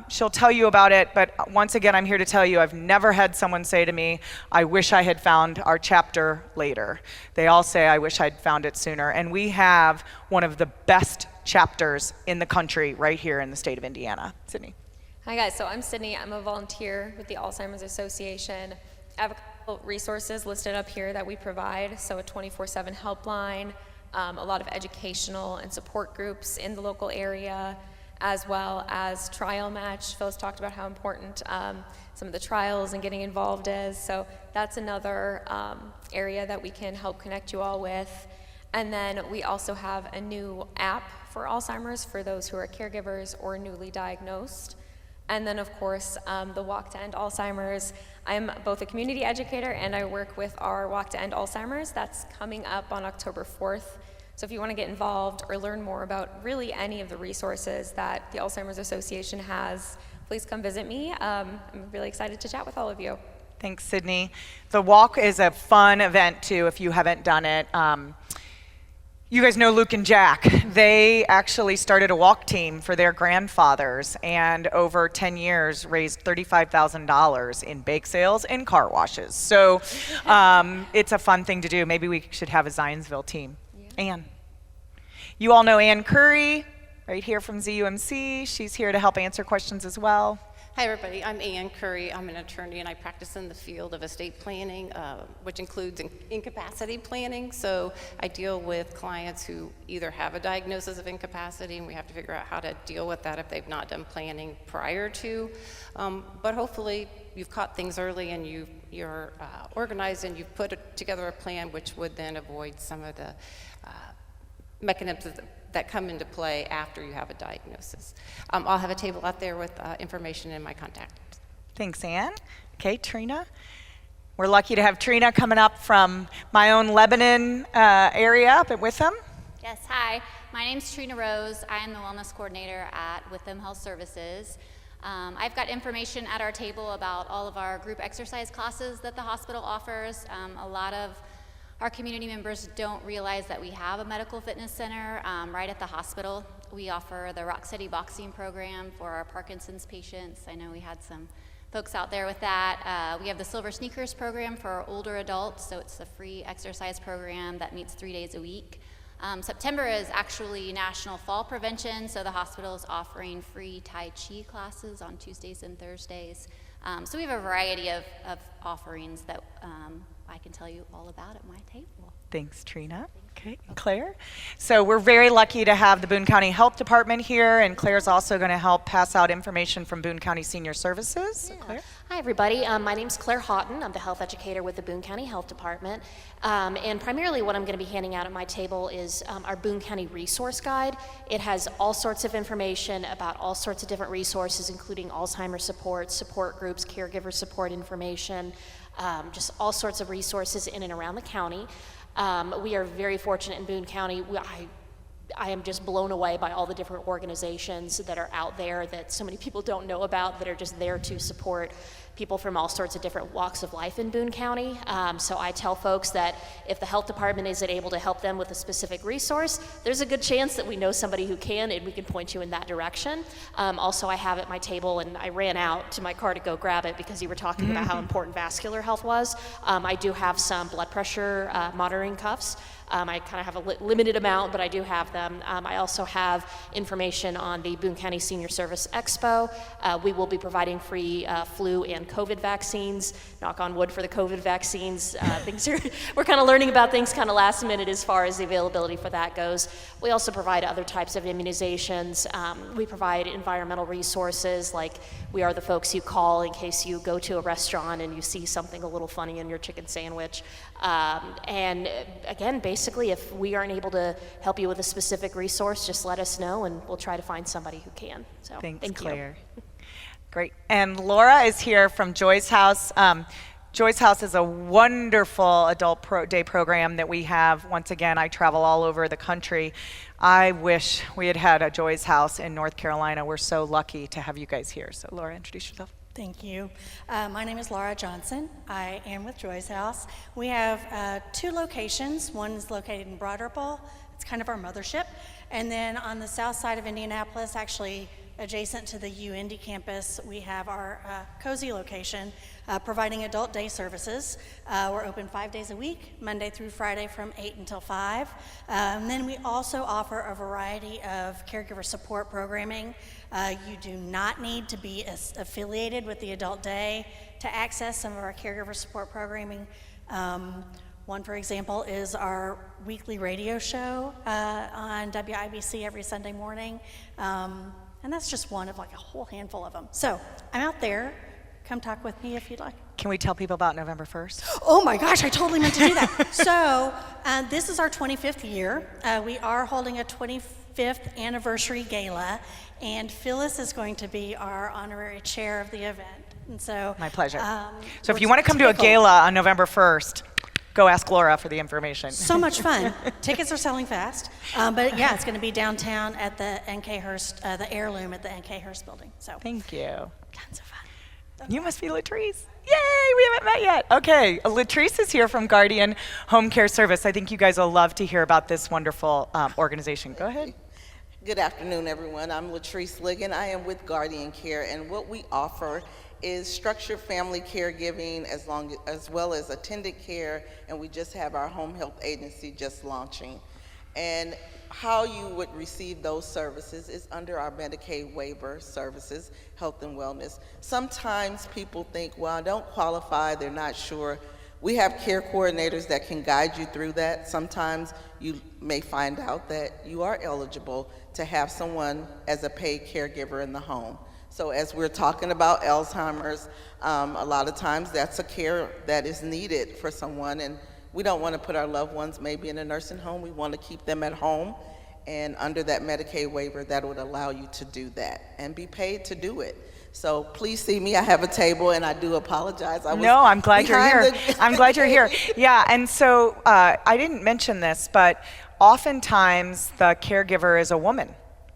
She'll tell you about it, but once again, I'm here to tell you I've never had someone say to me, I wish I had found our chapter later. They all say, I wish I'd found it sooner. And we have one of the best chapters in the country right here in the state of Indiana. Sydney. Hi guys, so I'm Sydney. I'm a volunteer with the Alzheimer's Association. I have a couple resources listed up here that we provide. So a 24/7 helpline, a lot of educational and support groups in the local area, as well as trial match. Phyllis talked about how important some of the trials and getting involved is. So that's another area that we can help connect you all with. And then we also have a new app for Alzheimer's for those who are caregivers or newly diagnosed. And then, of course, the Walk to End Alzheimer's. I'm both a community educator and I work with our Walk to End Alzheimer's. That's coming up on October 4th. So if you want to get involved or learn more about really any of the resources that the Alzheimer's Association has, please come visit me. I'm really excited to chat with all of you. Thanks, Sydney. The walk is a fun event, too, if you haven't done it. You guys know Luke and Jack. They actually started a walk team for their grandfathers and over 10 years raised $35,000 in bake sales and car washes. So it's a fun thing to do. Maybe we should have a Zionsville team. Yeah. Ann. You all know Ann Curry, right here from ZUMC. She's here to help answer questions as well. Hi everybody, I'm Ann Curry. I'm an attorney and I practice in the field of estate planning, which includes incapacity planning. So I deal with clients who either have a diagnosis of incapacity and we have to figure out how to deal with that if they've not done planning prior to. But hopefully you've caught things early and you're organized and you've put together a plan which would then avoid some of the mechanisms that come into play after you have a diagnosis. I'll have a table out there with information in my contact. Thanks, Ann. Okay, Trina. We're lucky to have Trina coming up from my own Lebanon area up at Witham. Yes, hi. My name's Trina Rose. I am the wellness coordinator at Witham Health Services. I've got information at our table about all of our group exercise classes that the hospital offers. A lot of our community members don't realize that we have a medical fitness center right at the hospital. We offer the Rock City boxing program for our Parkinson's patients. I know we had some folks out there with that. We have the Silver Sneakers program for our older adults, so it's a free exercise program that meets 3 days a week. September is actually National Fall Prevention, so the hospital is offering free Tai Chi classes on Tuesdays and Thursdays. So we have a variety of offerings that I can tell you all about at my table. Thanks, Trina. Okay, Claire. So we're very lucky to have the Boone County Health Department here, and Claire's also going to help pass out information from Boone County Senior Services. So Claire. Hi, everybody. My name's Claire Houghton. I'm the health educator with the Boone County Health Department. And primarily what I'm going to be handing out at my table is our Boone County Resource Guide. It has all sorts of information about all sorts of different resources, including Alzheimer's support groups, caregiver support information, just all sorts of resources in and around the county. We are very fortunate in Boone County. I am just blown away by all the different organizations that are out there that so many people don't know about, that are just there to support people from all sorts of different walks of life in Boone County. So I tell folks that if the health department isn't able to help them with a specific resource, there's a good chance that we know somebody who can, and we can point you in that direction. Also, I have at my table, and I ran out to my car to go grab it because you were talking about how important vascular health was. I do have some blood pressure monitoring cuffs. I kind of have a limited amount, but I do have them. I also have information on the Boone County Senior Service Expo. We will be providing free flu and on COVID vaccines. Knock on wood for the COVID vaccines. We're kind of learning about things kind of last minute as far as the availability for that goes. We also provide other types of immunizations. We provide environmental resources, like we are the folks you call in case you go to a restaurant and you see something a little funny in your chicken sandwich. And again, basically, if we aren't able to help you with a specific resource, just let us know and we'll try to find somebody who can. So Thanks, thank Claire. Great. And Laura is here from Joy's House. Joy's House is a wonderful adult day program that we have. Once again, I travel all over the country. I wish we had had a Joy's House in North Carolina. We're so lucky to have you guys here. So Laura, introduce yourself. Thank you. My name is Laura Johnson. I am with Joy's House. We have 2 locations. One is located in Broad Ripple. It's kind of our mothership. And then on the south side of Indianapolis, actually adjacent to the UIndy campus, we have our Cozy location providing adult day services. We're open 5 days a week, Monday through Friday from 8 until 5. And then we also offer a variety of caregiver support programming. You do not need to be affiliated with the adult day to access some of our caregiver support programming. One, for example, is our weekly radio show on WIBC every Sunday morning. And that's just one of like a whole handful of them. So I'm out there. Come talk with me if you'd like. Can we tell people about November 1st? Oh my gosh, I totally meant to do that. So this is our 25th year. We are holding a 25th anniversary gala, and Phyllis is going to be our honorary chair of the event. And so my pleasure. So if you want to come to a gala on November 1st, go ask Laura for the information. So much fun. Tickets are selling fast. But yeah, it's going to be downtown at the N.K. Hurst, the Heirloom at the N.K. Hurst building. So thank you. Tons of fun. You must be Latrice. Yay, we haven't met yet. Okay, Latrice is here from Guardian Home Care Service. I think you guys will love to hear about this wonderful organization. Go ahead. Good afternoon, everyone. I'm Latrice Ligon. I am with Guardian Care, and what we offer is structured family caregiving as well as attended care, and we just have our home health agency just launching. And how you would receive those services is under our Medicaid waiver services, health and wellness. Sometimes people think, well, I don't qualify, they're not sure. We have care coordinators that can guide you through that. Sometimes you may find out that you are eligible to have someone as a paid caregiver in the home. So as we're talking about Alzheimer's, a lot of times that's a care that is needed for someone, and we don't want to put our loved ones maybe in a nursing home. We want to keep them at home, and under that Medicaid waiver, that would allow you to do that and be paid to do it. So please see me. I have a table, and I do apologize. No, I'm glad you're here. I'm glad you're here. Yeah, and so I didn't mention this, but oftentimes the caregiver is a woman,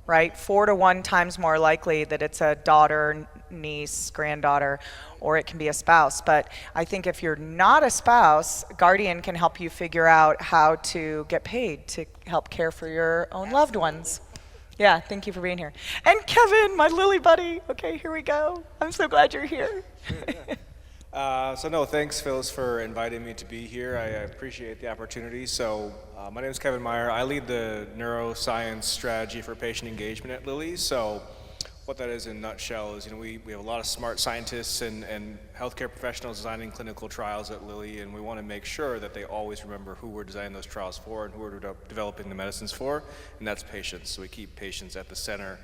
right? 4 to 1 times more likely that it's a daughter, niece, granddaughter, or it can be a spouse. But I think if you're not a spouse, Guardian can help you figure out how to get paid to help care for your own loved ones. Yeah, thank you for being here. And Kevin, my Lily buddy. Okay, here we go. I'm so glad you're here. So no, thanks Phyllis for inviting me to be here. I appreciate the opportunity. So my name is Kevin Meyer. I lead the neuroscience strategy for patient engagement at Lilly. So what that is in a nutshell is, we have a lot of smart scientists and healthcare professionals designing clinical trials at Lilly, and we want to make sure that they always remember who we're designing those trials for and who we're developing the medicines for, and that's patients. So we keep patients at the center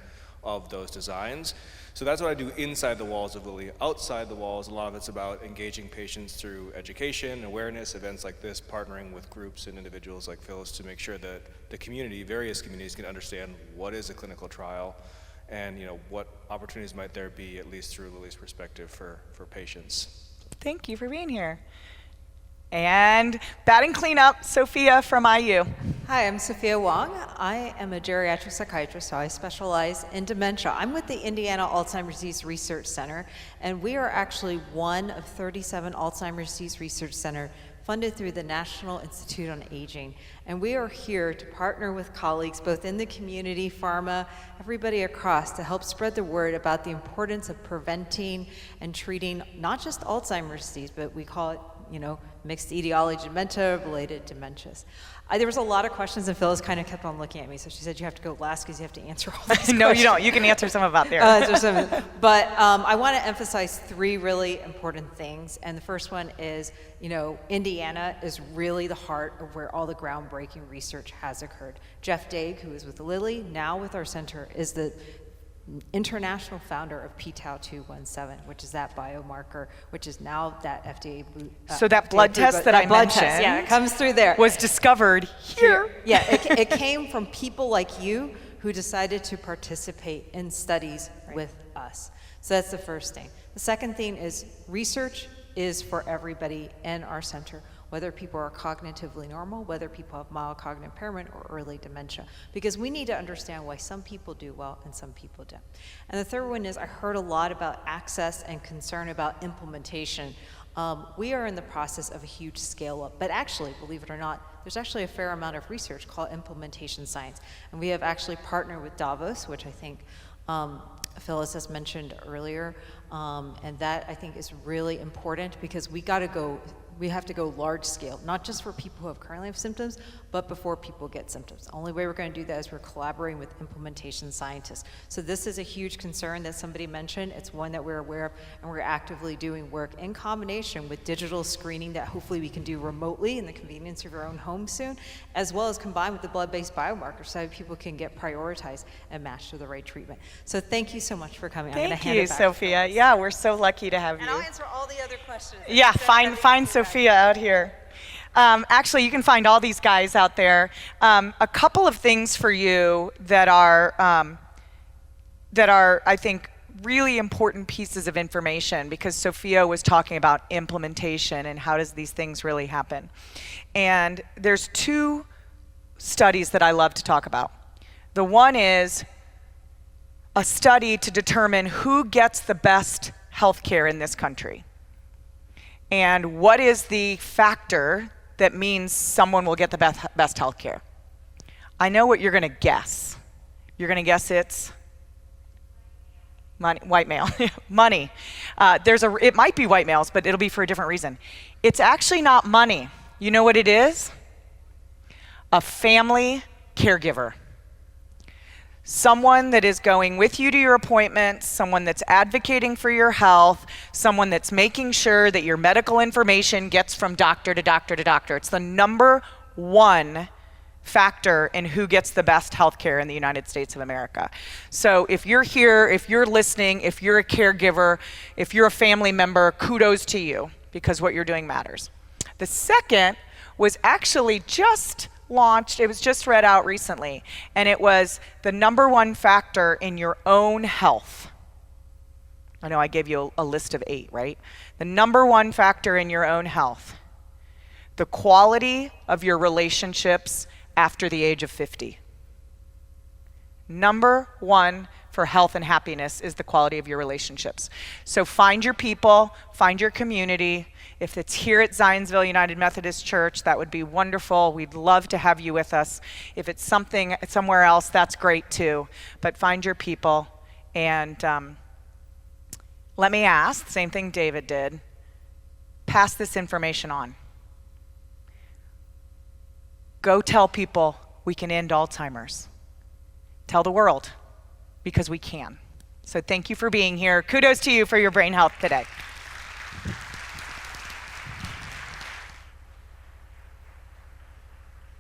of those designs. So that's what I do inside the walls of Lilly. Outside the walls, a lot of it's about engaging patients through education, awareness, events like this, partnering with groups and individuals like Phyllis to make sure that the community, various communities, can understand what is a clinical trial and what opportunities might there be, at least through Lilly's perspective, for patients. Thank you for being here. And batting cleanup, Sophia from IU. Hi, I'm Sophia Wong. I am a geriatric psychiatrist, so I specialize in dementia. I'm with the Indiana Alzheimer's Disease Research Center, and we are actually one of 37 Alzheimer's Disease Research Center funded through the National Institute on Aging. And we are here to partner with colleagues both in the community, pharma, everybody across, to help spread the word about the importance of preventing and treating not just Alzheimer's disease, but we call it mixed etiology dementia, related dementias. There was a lot of questions, and Phyllis kind of kept on looking at me, so she said you have to go last because you have to answer all these questions. No, you don't. You can answer some about there. But I want to emphasize 3 really important things, and the first one is, Indiana is really the heart of where all the groundbreaking research has occurred. Jeff Daig, who is with Lilly, now with our center, is the international founder of p-tau217, which is that biomarker, which is now that FDA. So that blood test that I mentioned, yeah, it comes through there. Was discovered here. Yeah, it came from people like you who decided to participate in studies with us. So that's the first thing. The second thing is research is for everybody in our center, whether people are cognitively normal, whether people have mild cognitive impairment or early dementia, because we need to understand why some people do well and some people don't. And the third one is I heard a lot about access and concern about implementation. We are in the process of a huge scale up, but actually, believe it or not, there's actually a fair amount of research called implementation science. And we have actually partnered with Davos, which I think Phyllis has mentioned earlier, and that I think is really important because we have to go large scale, not just for people who currently have symptoms, but before people get symptoms. The only way we're going to do that is we're collaborating with implementation scientists. So this is a huge concern that somebody mentioned. It's one that we're aware of, and we're actively doing work in combination with digital screening that hopefully we can do remotely in the convenience of your own home soon, as well as combined with the blood-based biomarkers so that people can get prioritized and matched to the right treatment. So thank you so much for coming. I'm going to hand it back to Sophia. Phyllis. Yeah, we're so lucky to have you. And I'll answer all the other questions. Yeah, find Sophia out here. Actually, you can find all these guys out there. A couple of things for you that are, I think, really important pieces of information, because Sophia was talking about implementation and how does these things really happen. And there's 2 studies that I love to talk about. The one is a study to determine who gets the best health care in this country. And what is the factor that means someone will get the best health care? I know what you're going to guess. You're going to guess it's money, white male, money. It might be white males, but it'll be for a different reason. It's actually not money. You know what it is? A family caregiver. Someone that is going with you to your appointments, someone that's advocating for your health, someone that's making sure that your medical information gets from doctor to doctor to doctor. It's the number 1 factor in who gets the best health care in the United States of America. So if you're here, if you're listening, if you're a caregiver, if you're a family member, kudos to you, because what you're doing matters. The second was actually just launched, it was just read out recently, and it was the number 1 factor in your own health. I know I gave you a list of 8, right? The number 1 factor in your own health. The quality of your relationships after the age of 50. Number 1 for health and happiness is the quality of your relationships. So find your people, find your community. If it's here at Zionsville United Methodist Church, that would be wonderful. We'd love to have you with us. If it's something somewhere else, that's great too. But find your people, and let me ask, same thing David did, pass this information on. Go tell people we can end Alzheimer's. Tell the world, because we can. So thank you for being here. Kudos to you for your brain health today.